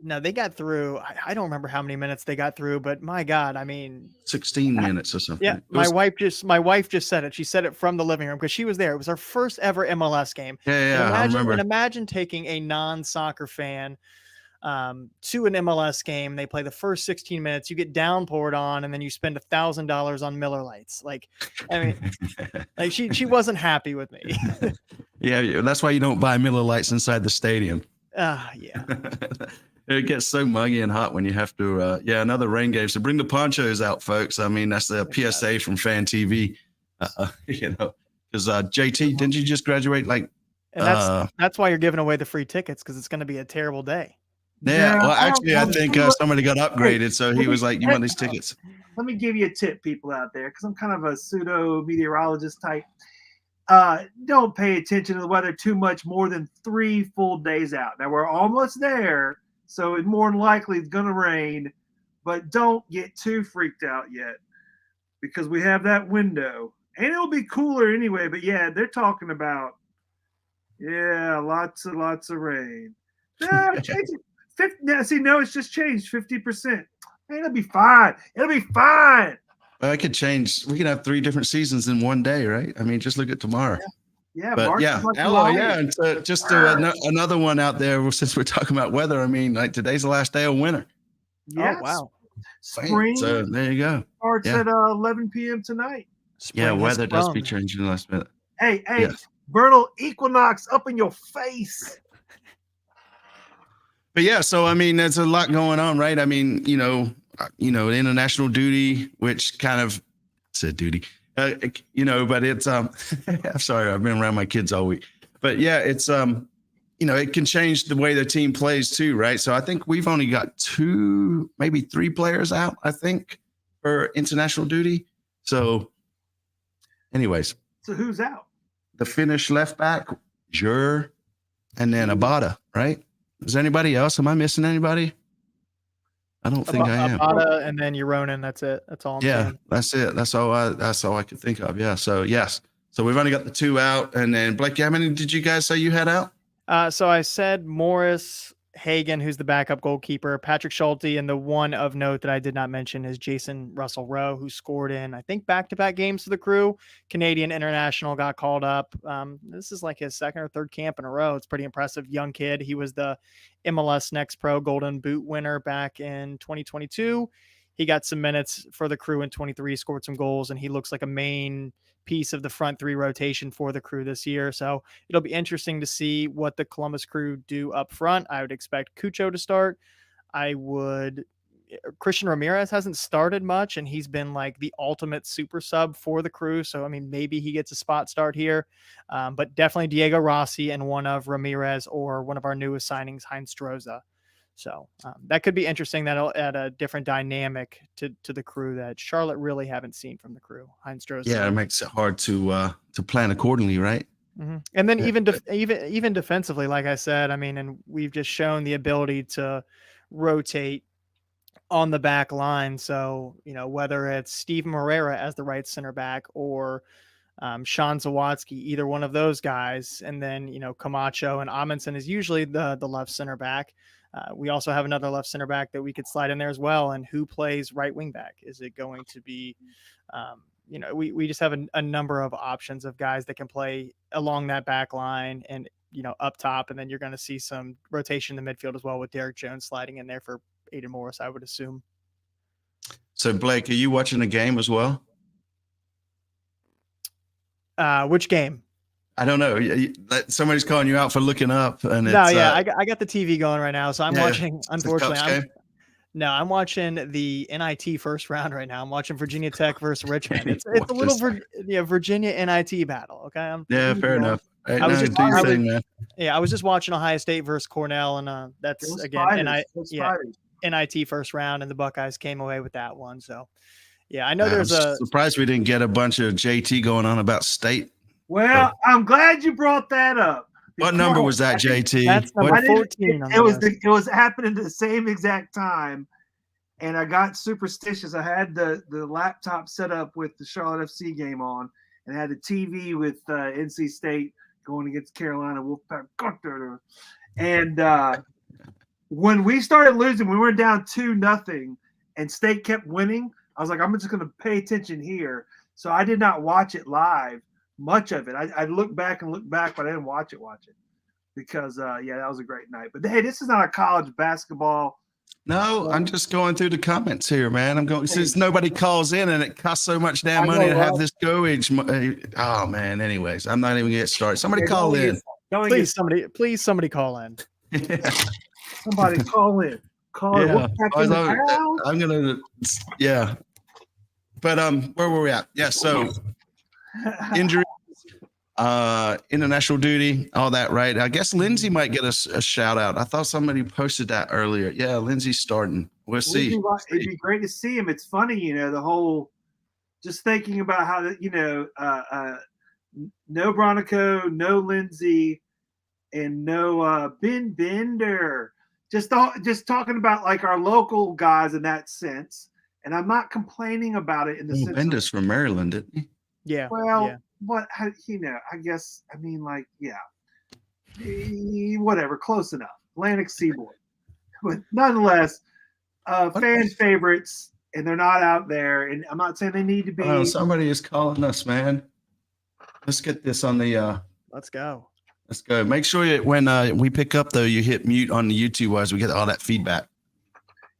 No, they got through. I don't remember how many minutes they got through, but my God, I mean, 16 minutes or something. Yeah, my wife just said it. She said it from the living room because she was there. It was our first ever MLS game. Yeah, I remember. And imagine taking a non-soccer fan to an MLS game. They play the first 16 minutes. You get downpoured on, and then you spend $1,000 on Miller Lights. Like, I mean, like she wasn't happy with me. Yeah, that's why you don't buy Miller Lights inside the stadium. Yeah. It gets so muggy and hot when you have to, another rain game. So bring the ponchos out, folks. I mean, that's the PSA from Fan TV, because JT, didn't you just graduate? And that's why you're giving away the free tickets, because it's going to be a terrible day. Yeah, well, actually, I think somebody got upgraded, so he was like, you want these tickets? Let me give you a tip, people out there, because I'm kind of a pseudo-meteorologist type. Don't pay attention to the weather too much more than 3 full days out. Now, we're almost there. So it more than likely it's going to rain, but don't get too freaked out yet because we have that window. And it'll be cooler anyway, but yeah, they're talking about, lots of rain. Change it. It's just changed 50%. Hey, it'll be fine. It'll be fine. Well, it could change. We could have 3 different seasons in one day, right? I mean, just look at tomorrow. Yeah, But March yeah, is like Ella, July. yeah, and another one out there. Since we're talking about weather, I mean, like today's the last day of winter. Yes. Oh, wow. Spring So there you go. starts Yeah. at 11 p.m. tonight. Yeah, Spring has weather does be sprung. changing last minute. Hey, Yes. vernal equinox up in your face. But yeah, so I mean, there's a lot going on, right? I mean, international duty, which kind of said duty, but it's I'm sorry, I've been around my kids all week. But yeah, it's it can change the way the team plays too, right? So I think we've only got 2, maybe 3 players out, I think, for international duty. So anyways, So who's out? the Finnish left back, Jur, and then Abada, right? Is there anybody else? Am I missing anybody? I don't think I am. Abada and then Euronin. That's it. That's all I'm saying. That's it. That's all I could think of. Yeah. So yes. So we've only got the 2 out, and then Blake, how many did you guys say you had out? So I said Morris Hagen, who's the backup goalkeeper, Patrick Schulte, and the one of note that I did not mention is Jason Russell Rowe, who scored in, I think, back-to-back games for the Crew. Canadian international, got called up. This is like his 2nd or 3rd camp in a row. It's pretty impressive. Young kid. He was the MLS Next Pro Golden Boot winner back in 2022. He got some minutes for the Crew in 23, scored some goals, and he looks like a main piece of the front 3 rotation for the Crew this year. So it'll be interesting to see what the Columbus Crew do up front. I would expect Cucho to start. Christian Ramirez hasn't started much, and he's been like the ultimate super sub for the Crew. So, I mean, maybe he gets a spot start here, but definitely Diego Rossi and one of Ramirez or one of our newest signings, Heinz Stroza. So that could be interesting. That'll add a different dynamic to the Crew that Charlotte really haven't seen from the Crew. Heinz Stroza. Yeah, it makes it hard to plan accordingly, right? Mm-hmm. And then even defensively, like I said, I mean, and we've just shown the ability to rotate on the back line. So, whether it's Steve Moreira as the right center back or Sean Zawatsky, either one of those guys, and then, Camacho and Amundsen is usually the left center back. We also have another left center back that we could slide in there as well. And who plays right wing back? Is it going to be, we just have a number of options of guys that can play along that back line and, up top. And then you're going to see some rotation in the midfield as well with Derek Jones sliding in there for Aiden Morris, I would assume. So Blake, are you watching the game as well? Which game? I don't know. Somebody's calling you out for looking up, and I got the TV going right now, so I'm watching. Unfortunately, I'm watching the NIT first round right now. I'm watching Virginia Tech versus Richmond. It's a little Virginia NIT battle. Okay. Fair enough. I was just watching Ohio State versus Cornell, and that's again NIT first round, and the Buckeyes came away with that one. So yeah, I know I'm surprised we didn't get a bunch of JT going on about state. Well, I'm glad you brought that up. What number was that, JT? That's number 14. It was happening at the same exact time, and I got superstitious. I had the laptop set up with the Charlotte FC game on, and I had the TV with NC State going against Carolina Wolfpack. And when we started losing, we were down 2-0, and State kept winning. I was like, I'm just going to pay attention here. So I did not watch it live. Much of it. I look back, but I didn't watch it because, that was a great night. But hey, this is not a college basketball. No, I'm just going through the comments here, man. I'm going since nobody calls in and it costs so much damn money to have this goage. Oh man. Anyways, I'm not even gonna get started. Somebody call in. Please, somebody call in. Somebody call in. I'm gonna. Yeah. But where were we at? Yeah. So. Injuries, international duty, all that, right? I guess Lindsay might get a shout out. I thought somebody posted that earlier. Yeah, Lindsay's starting. We'll see. It'd be great to see him. It's funny, the whole just thinking about how no Bronico, no Lindsay, and no Ben Bender. Just talking about like our local guys in that sense. And I'm not complaining about it in the sense Bender's from Maryland, didn't he? Yeah. Well, what I guess whatever, close enough. Atlantic Seaboard, but nonetheless, fan favorites, and they're not out there. And I'm not saying they need to be. Oh, somebody is calling us, man. Let's get this on the Let's go. Let's go. Make sure when we pick up, though, you hit mute on the YouTube as we get all that feedback.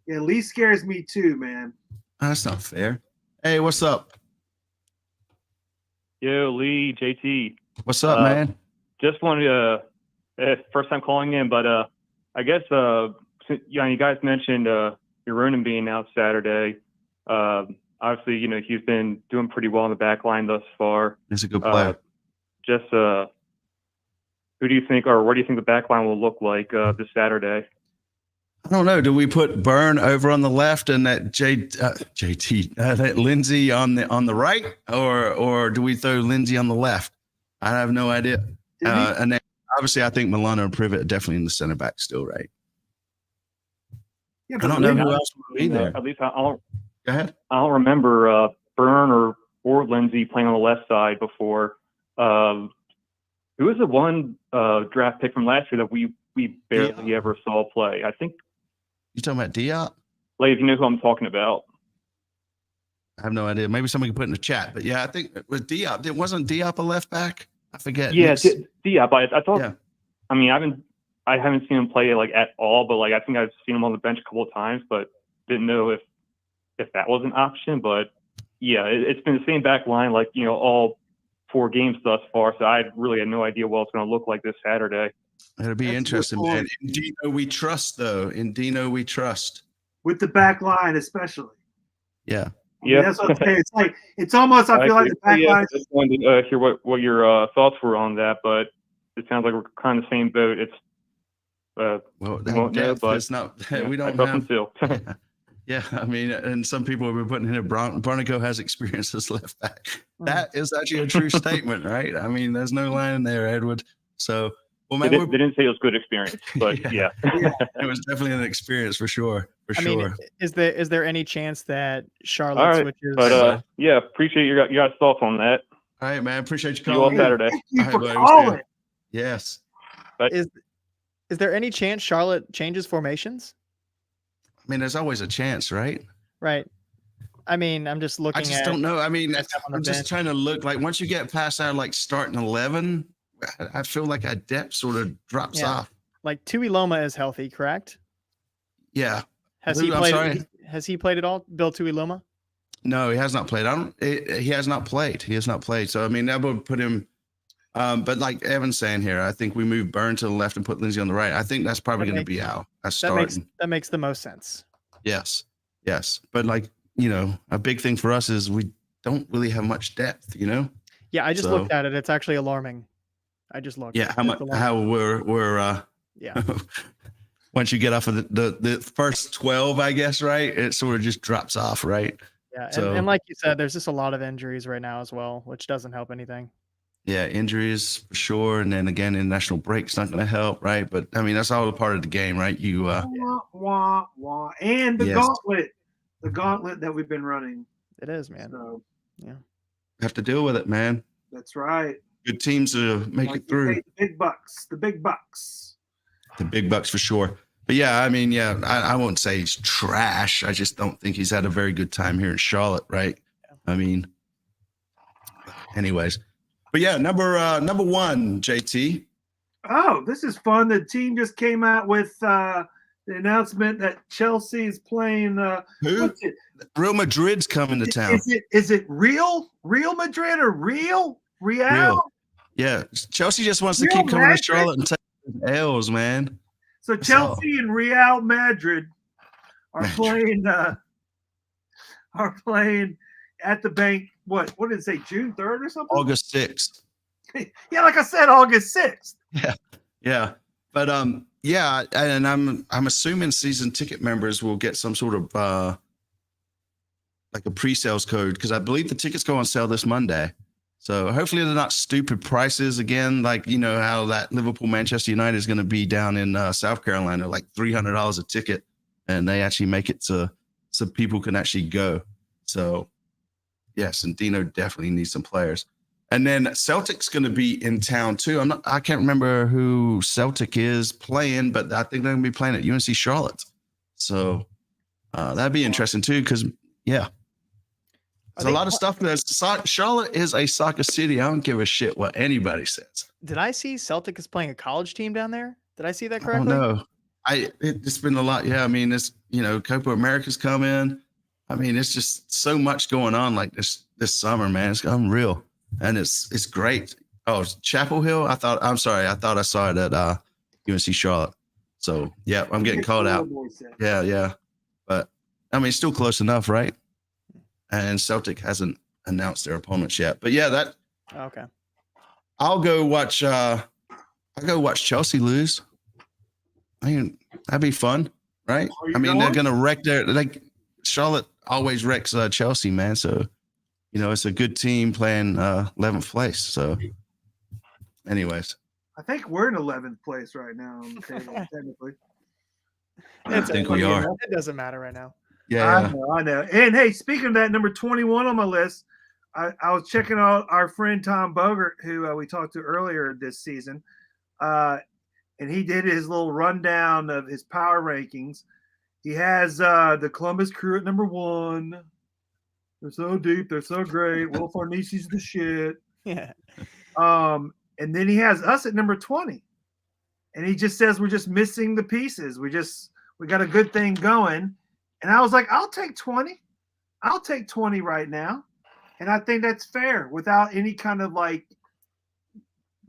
Yeah, Lee scares me too, man. That's not fair. Hey, what's up? Yo, Lee, JT. What's up, man? Just wanted to, first time calling in, but I guess, you guys mentioned Ronan being out Saturday. Obviously, he's been doing pretty well in the back line thus far. He's a good player. Who do you think, or what do you think the back line will look like this Saturday? I don't know. Do we put Byrne over on the left and that JT, that Lindsay on the right, or do we throw Lindsay on the left? I have no idea. And then obviously, I think Milano and Privet are definitely in the center back still, right? Yeah, I don't know who else would be there. At least I don't. Go ahead. I don't remember Byrne or Lindsay playing on the left side before. Who was the one draft pick from last year that we barely ever saw play? I think. You talking about Diop? Like, if you know who I'm talking about. I have no idea. Maybe somebody can put in the chat. But yeah, I think it was Diop. Wasn't Diop a left back? I forget. Yeah, Diop. I thought. Yeah. I mean, I haven't seen him play like at all, but like I think I've seen him on the bench a couple of times, but didn't know if that was an option. But yeah, it's been the same back line, like all 4 games thus far. So I really had no idea what it's going to look like this Saturday. It'll be interesting, man. In Dino we trust, though. In Dino we trust. With the back line, especially. Yeah. Yeah, that's what I'm saying. It's almost. I feel like the back line. I just wanted to hear what your thoughts were on that, but it sounds like we're kind of the same boat. It's well, we won't know, but it's not. We don't have. Yeah, I mean, and some people have been putting in it. Bronico has experience as left back. That is actually a true statement, right? I mean, there's no line in there, Edward. So, well, man, they didn't say it was good experience, but yeah. It was definitely an experience for sure. I mean, is there any chance that Charlotte switches? But yeah, appreciate your guys' thoughts on that. All right, man. Appreciate you calling. See you all Saturday. Thank you for calling. Yes. But is there any chance Charlotte changes formations? I mean, there's always a chance, right? Right. I mean, I'm just looking. I just don't know. I mean, I'm just trying to look like once you get past our like starting 11, I feel like our depth sort of drops off. Like Tui Loma is healthy, correct? Yeah. Has he played? Has he played at all, Bill Tui Loma? No, he has not played. He has not played. He has not played. So I mean, that would put him. But like Evan's saying here, I think we move Byrne to the left and put Lindsay on the right. I think that's probably going to be our starting. That makes the most sense. Yes. But like, a big thing for us is we don't really have much depth, Yeah, I just looked at it. It's actually alarming. I just looked. Yeah, how we're yeah. Once you get off of the first 12, I guess, right? It sort of just drops off, right? Yeah, and like you said, there's just a lot of injuries right now as well, which doesn't help anything. Yeah, injuries for sure, and then again, international break's not going to help, right? But I mean, that's all a part of the game, right? You wah, wah. And the gauntlet that we've been running. It is, man. So, yeah, have to deal with it, man. That's right. Good teams to make it through. The big bucks. The big bucks for sure. But yeah, I mean, yeah, I won't say he's trash. I just don't think he's had a very good time here in Charlotte, right? I mean, anyways. But yeah, number 1, JT. Oh, this is fun. The team just came out with the announcement that Chelsea is playing. Who? Real Madrid's coming to town. Is it Real Madrid or Real? Yeah, Chelsea just wants to keep coming to Charlotte and taking L's, man. So Chelsea and Real Madrid are playing at the bank. What did it say? June 3rd or something? August 6th. Yeah, like I said, August 6th. Yeah. But yeah, and I'm assuming season ticket members will get some sort of like a pre-sales code, because I believe the tickets go on sale this Monday. So hopefully they're not stupid prices again, like how that Liverpool Manchester United is going to be down in South Carolina, like $300 a ticket, and they actually make it so people can actually go. So yes, and Dino definitely needs some players. And then Celtic's going to be in town too. I can't remember who Celtic is playing, but I think they're going to be playing at UNC Charlotte. So that'd be interesting too, because yeah. There's a lot of stuff. Charlotte is a soccer city. I don't give a shit what anybody says. Did I see Celtic is playing a college team down there? Did I see that I correctly? don't know. It's been a lot. Yeah, I mean, it's Copa America's come in. I mean, it's just so much going on like this summer, man. It's unreal, and it's great. Oh, Chapel Hill. I thought I saw it at UNC Charlotte. So yeah, I'm getting called out. Yeah, but I mean, it's still close enough, right? And Celtic hasn't announced their opponents yet. But yeah, okay. I'll go watch Chelsea lose. I mean, that'd be fun, right? I mean, they're gonna wreck Charlotte always wrecks Chelsea, man. So, it's a good team playing 11th place. So, anyways, I think we're in 11th place right now on the table, technically. I think we are. It doesn't matter right now. Yeah, I know. And hey, speaking of that, number 21 on my list, I was checking out our friend Tom Bogert, who we talked to earlier this season, and he did his little rundown of his power rankings. He has the Columbus Crew at number 1. They're so deep, they're so great. Will Farnesi's the shit. Yeah. And then he has us at number 20, and he just says we're just missing the pieces. We got a good thing going. And I was like, I'll take 20. I'll take 20 right now. And I think that's fair without any kind of like.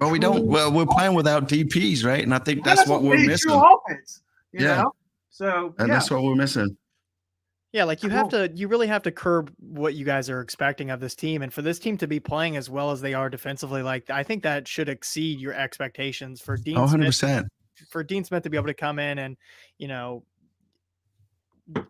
Well, we're playing without DPs, right? And I think that's what we're missing. Offense, you know? So, that's what we're missing. Yeah, like you really have to curb what you guys are expecting of this team. And for this team to be playing as well as they are defensively, like I think that should exceed your expectations for Dean 100%. Smith. For Dean Smith to be able to come in and,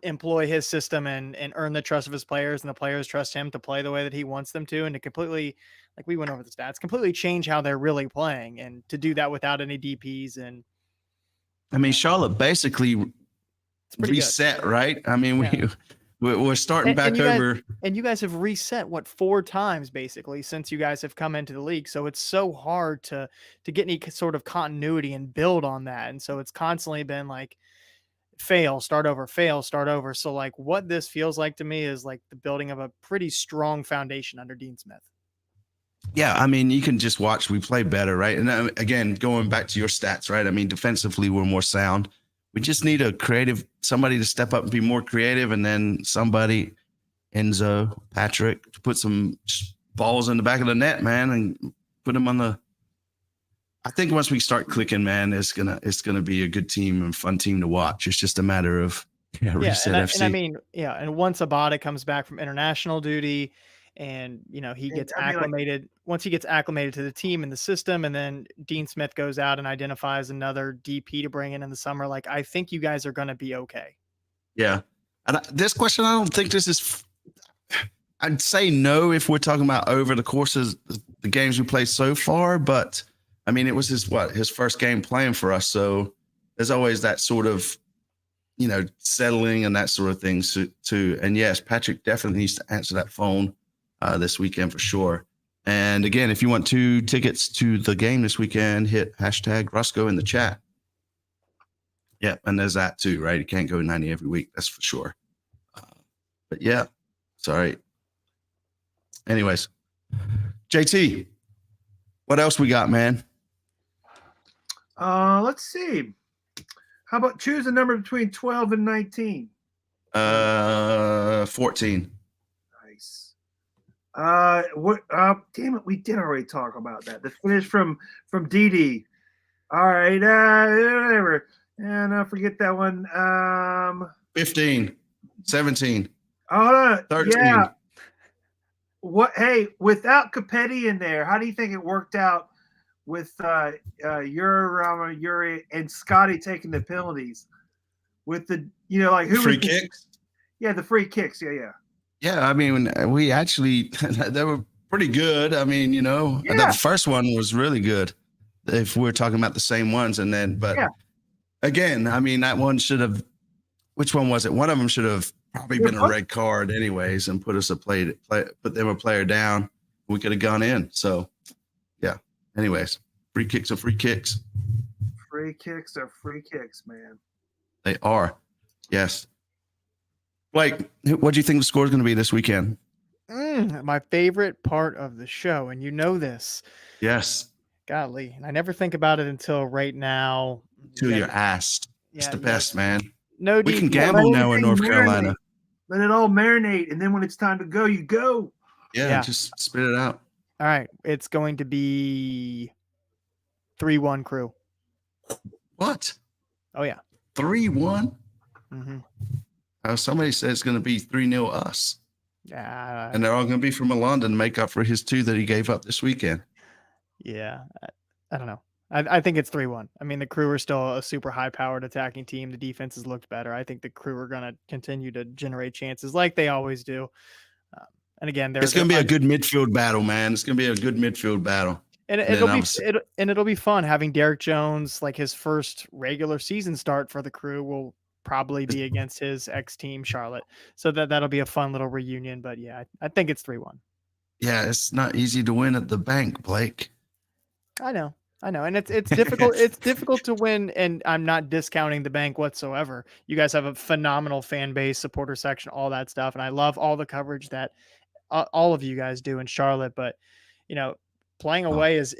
employ his system and earn the trust of his players, and the players trust him to play the way that he wants them to, and to completely, like we went over the stats, completely change how they're really playing, and to do that without any DPs. And I mean, Charlotte basically reset, right? I mean, we're starting back over. And you guys have reset 4 times basically since you guys have come into the league. So it's so hard to get any sort of continuity and build on that. And so it's constantly been like, fail, start over. So like what this feels like to me is like the building of a pretty strong foundation under Dean Smith. Yeah, I mean, you can just watch. We play better, right? And again, going back to your stats, right? I mean, defensively, we're more sound. We just need somebody to step up and be more creative, and then somebody, Enzo, Patrick, to put some balls in the back of the net, man, and put them on the. I think once we start clicking, man, it's gonna be a good team and fun team to watch. It's just a matter of Reset FC. And I mean, and once Abada comes back from international duty, and he gets acclimated. Once he gets acclimated to the team and the system, and then Dean Smith goes out and identifies another DP to bring in the summer, like I think you guys are going to be okay. Yeah, and this question, I don't think this is. I'd say no if we're talking about over the course of the games we played so far, but. I mean, it was his first game playing for us. So there's always that sort of, settling and that sort of thing too. And yes, Patrick definitely needs to answer that phone this weekend for sure. And again, if you want 2 tickets to the game this weekend, hit #Rusco in the chat. Yeah, and there's that too, right? You can't go 90 every week, that's for sure. But yeah, sorry. Anyways, JT, what else we got, man? Let's see. How about choose a number between 12 and 19? 14. Nice. Damn it, we did already talk about that. The finish from DD. All right, whatever. And I forget that one. 15, 17. 13. Yeah. Hey, without Capetti in there, how do you think it worked out with Yuri and Scotty taking the penalties? With the free kicks? Yeah, the free kicks. Yeah. Yeah, I mean, we actually they were pretty good. I mean, the first one was really good. If we're talking about the same ones, again, I mean, that one should have. Which one was it? One of them should have probably been a red card, anyways, and put them a player down. We could have gone in. So, yeah. Anyways, free kicks are free kicks. Free kicks are free kicks, man. They are. Yes. Blake, what do you think the score is going to be this weekend? My favorite part of the show, and you know this. Yes. Golly, and I never think about it until right now. Till you're asked. It's the best, man. No We can detail. gamble now in North Marinate. Carolina. Let it all marinate, and then when it's time to go, you go. Yeah, just spit it out. All right, it's going to be 3-1 Crew. What? Oh yeah, 3-1. Mm-hmm. Somebody said it's going to be 3-0 us. Yeah, and they're all going to be from London to make up for his 2 that he gave up this weekend. Yeah, I don't know. I think it's 3-1. I mean, the Crew are still a super high-powered attacking team. The defense has looked better. I think the Crew are going to continue to generate chances like they always do. And again, it's going to be a good midfield battle, man. It's going to be a good midfield battle. And it'll be fun having Derek Jones, like his first regular season start for the Crew will probably be against his ex-team Charlotte. So that'll be a fun little reunion. But yeah, I think it's 3-1. Yeah, it's not easy to win at the bank, Blake. I know. And it's difficult. It's difficult to win. And I'm not discounting the bank whatsoever. You guys have a phenomenal fan base, supporter section, all that stuff. And I love all the coverage that all of you guys do in Charlotte. But, you know, playing away is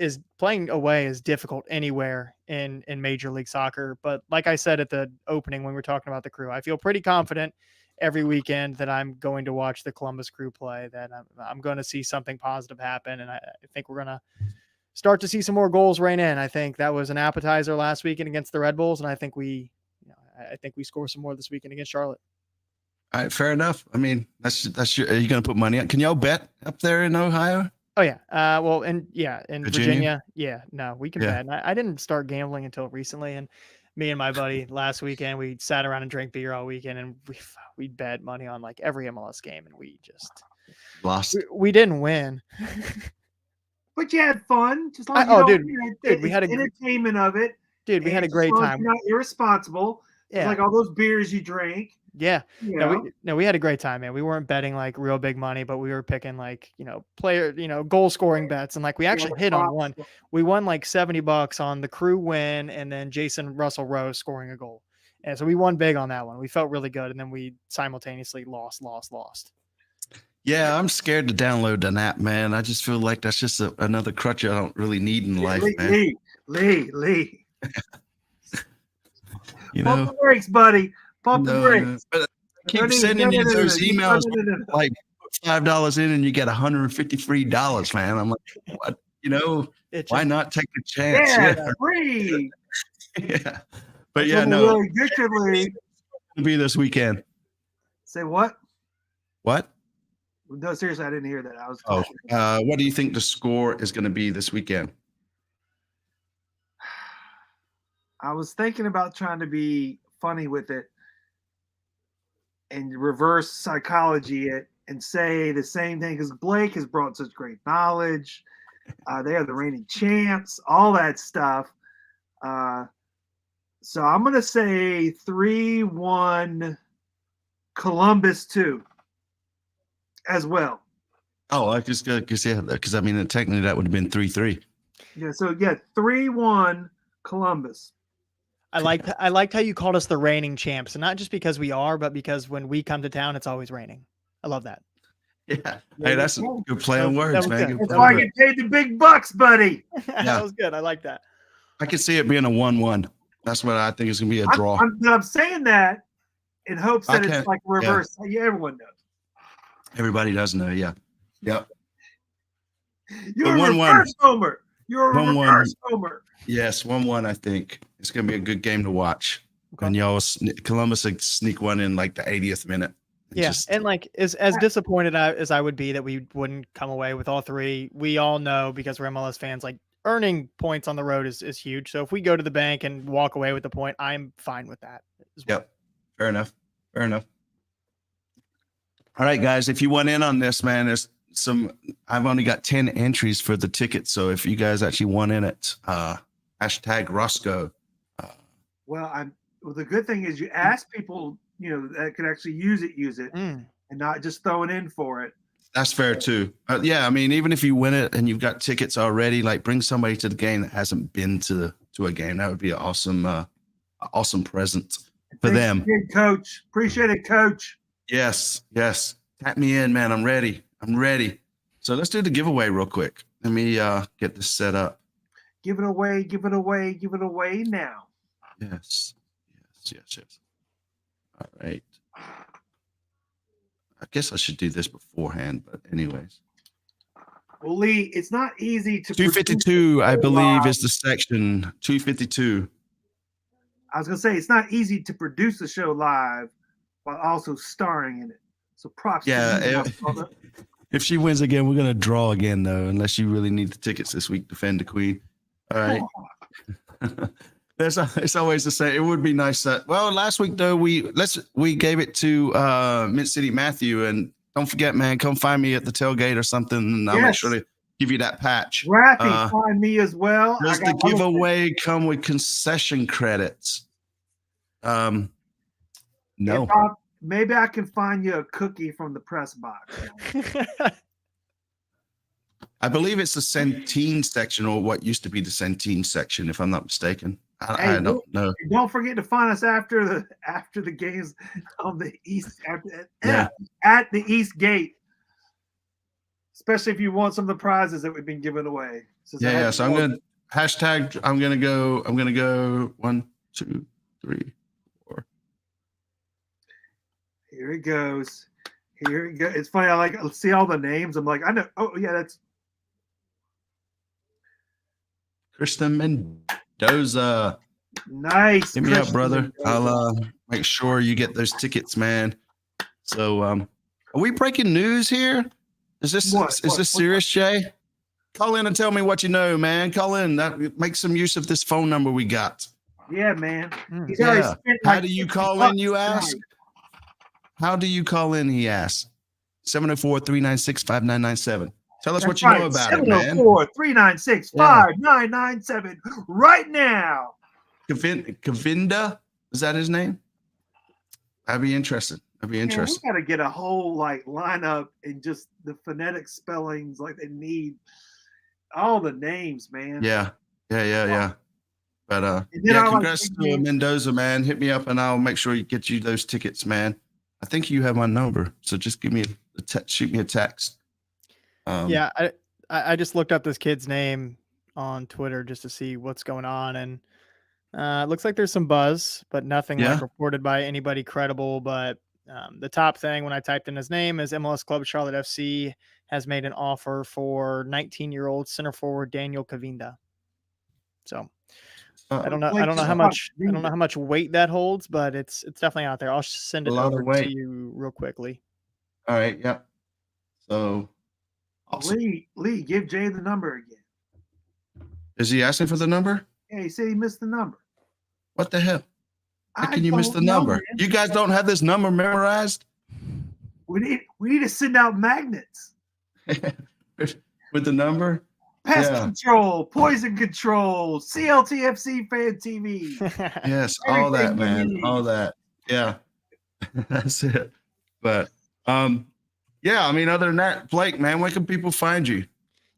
difficult anywhere in Major League Soccer. But like I said at the opening, when we were talking about the Crew, I feel pretty confident every weekend that I'm going to watch the Columbus Crew play, that I'm going to see something positive happen. And I think we're going to start to see some more goals rain in. I think that was an appetizer last weekend against the Red Bulls. And I think we score some more this weekend against Charlotte. All right, fair enough. I mean, that's your, are you going to put money on? Can y'all bet up there in Ohio? Oh yeah. In Virginia. Yeah, no, we can bet. And I didn't start gambling until recently. And me and my buddy last weekend, we sat around and drank beer all weekend, and we bet money on like every MLS game, and we just lost. We didn't win. But you had fun. Just like dude, we had entertainment of it. Dude, we had a great time. You're not irresponsible. Yeah. Like all those beers you drank. Yeah. We had a great time, man. We weren't betting like real big money, but we were picking like, goal scoring bets. And like we actually hit on one. We won like $70 on the Crew win and then Jason Russell Rose scoring a goal. And so we won big on that one. We felt really good. And then we simultaneously lost. Yeah, I'm scared to download an app, man. I just feel like that's just another crutch I don't really need in life, man. Lee. Pump the brakes, buddy. Pump the brakes. But I keep sending you those emails like $5 in and you get $150 free, man. I'm like, what? Why not take a chance? Yeah, free. Yeah. But yeah, no. Really good, Lee. It'll be this weekend. Say what? What? No, seriously, I didn't hear that. What do you think the score is going to be this weekend? I was thinking about trying to be funny with it and reverse psychology it and say the same thing, because Blake has brought such great knowledge. They are the reigning champs, all that stuff. So I'm going to say 3-1 Columbus 2 as well. Oh, I just because I mean, technically that would have been 3-3. Yeah, so 3-1 Columbus. I liked how you called us the reigning champs, and not just because we are, but because when we come to town, it's always raining. I love that. Yeah. Hey, that's a good play on words, man. That's why I get paid the big bucks, buddy. That was good. I like that. I can see it being a 1-1. That's what I think is going to be a draw. I'm saying that in hopes that it's like reverse. Yeah, everyone knows. Everybody does know, yeah. Yep. You're a reverse homer. You're a reverse homer. Yes, 1-1, I think. It's going to be a good game to watch. Okay. And y'all, Columbus will sneak one in like the 80th minute. And like as disappointed as I would be that we wouldn't come away with all three, we all know, because we're MLS fans, like earning points on the road is huge. So if we go to the bank and walk away with the point, I'm fine with that as well. Yep. Fair enough. All right, guys, if you want in on this, man, I've only got 10 entries for the ticket. So if you guys actually want in it, hashtag Roscoe. Well, the good thing is you ask people, that could actually use it, and not just throw it in for it. That's fair too. Yeah, I mean, even if you win it and you've got tickets already, like bring somebody to the game that hasn't been to a game. That would be an awesome present for them. Coach. Appreciate it, Coach. Yes. Tap me in, man. I'm ready. I'm ready. So let's do the giveaway real quick. Let me get this set up. Give it away, give it away, give it away now. Yes. All right. I guess I should do this beforehand, but anyways. Well, Lee, it's not easy to 252, I believe, is the section. 252. I was gonna say it's not easy to produce a show live while also starring in it. So props. Yeah. If she wins again, we're gonna draw again though, unless you really need the tickets this week. Defend the Queen. All right. It's always the same. It would be nice that. Well, last week though, we gave it to Mid City Matthew, and don't forget, man, come find me at the tailgate or something, and I'll make sure to give you that patch. Raffy, find me as well. Does the giveaway come with concession credits? No. Maybe I can find you a cookie from the press box. I believe it's the Centene section, or what used to be the Centene section, if I'm not mistaken. I don't know. Don't forget to find us after the games on the east at the East Gate, especially if you want some of the prizes that we've been giving away. So I'm gonna hashtag. I'm gonna go 1, 2, 3, 4. Here it goes. Here it goes. It's funny. I see all the names. I'm like, I know. Oh yeah, that's Kristen Mendoza. Nice. Hit me up, brother. I'll make sure you get those tickets, man. So, are we breaking news here? Is this serious, Jay? Call in and tell me what you know, man. Call in. Make some use of this phone number we got. Yeah, man. Yeah. How do you call in, you ask? How do you call in, he asks. 704-396-5997. Tell us what you know about it, man. 704-396-5997 right now. Kavinda? Is that his name? I'd be interested. We got to get a whole lineup and just the phonetic spellings. They need all the names, man. Yeah. But congrats to Mendoza, man. Hit me up and I'll make sure you get you those tickets, man. I think you have my number, so just give me shoot me a text. I just looked up this kid's name on Twitter just to see what's going on, and it looks like there's some buzz, but nothing reported by anybody credible. But the top thing when I typed in his name is MLS Club Charlotte FC has made an offer for 19-year-old center forward Daniel Kavinda. So I don't know how much weight that holds, but it's definitely out there. I'll send it over to you real quickly. All right. Yep. So awesome. Lee, give Jay the number again. Is he asking for the number? Yeah, he said he missed the number. What the hell? How can you miss the number? Man. You guys don't have this number memorized? We need to send out magnets. With the number? Pest control, poison control, CLTFC fan TV. Yes, all that, man. All that. Yeah. That's it. But other than that, Blake, man, where can people find you?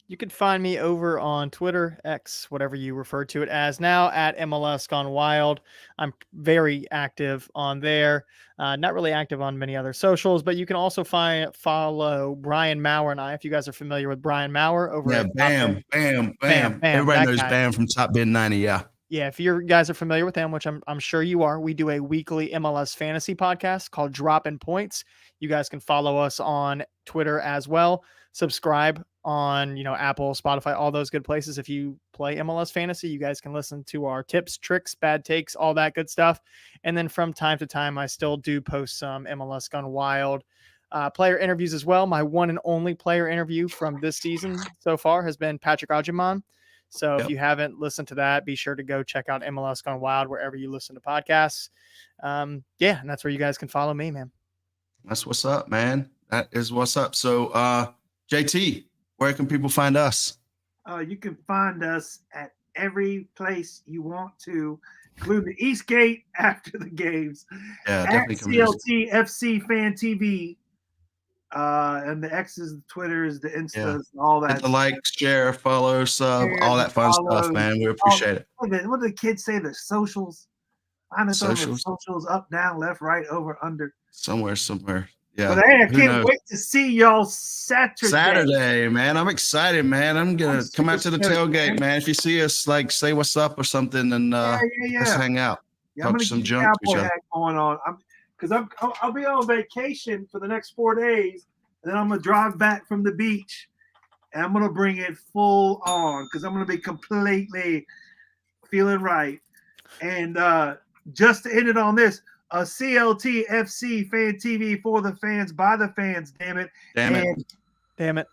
You can find me over on Twitter, X, whatever you refer to it as now, at MLS Gone Wild. I'm very active on there. Not really active on many other socials, but you can also follow Brian Maurer and I, if you guys are familiar with Brian Maurer over at Bam. Everybody knows Bam from Top Bin 90, yeah. Yeah, if you guys are familiar with him, which I'm sure you are, we do a weekly MLS fantasy podcast called Dropping Points. You guys can follow us on Twitter as well. Subscribe on Apple, Spotify, all those good places. If you play MLS fantasy, you guys can listen to our tips, tricks, bad takes, all that good stuff. And then from time to time, I still do post some MLS Gone Wild player interviews as well. My one and only player interview from this season so far has been Patrick Agyemang. So if you haven't listened to that, be sure to go check out MLS Gone Wild wherever you listen to podcasts. And that's where you guys can follow me, man. That's what's up, man. That is what's up. So, JT, where can people find us? You can find us at every place you want to, including the East Gate after the games. Yeah, at CLTFC Fan TV. And the X's, the Twitters, the Instas, all that. Hit the like, share, follow, sub, all that fun stuff, man. We appreciate it. What do the kids say? The socials. Find us on the socials, up, down, left, right, over, under. Somewhere. Yeah. But hey, I Who can't knows? wait to see y'all Saturday, man. I'm excited, man. I'm gonna I'm come out to the super stoked, tailgate, man. man. If you see us, like, say what's up or something, and let's hang out. Yeah, I'm Talk gonna some get junk to each cowboy other. hat going on. I'll be on vacation for the next 4 days, and then I'm gonna drive back from the beach, and I'm gonna bring it full on because I'm gonna be completely feeling right. And just to end it on this, a CLTFC fan TV for the fans by the fans. Damn it! Damn it. And Damn it.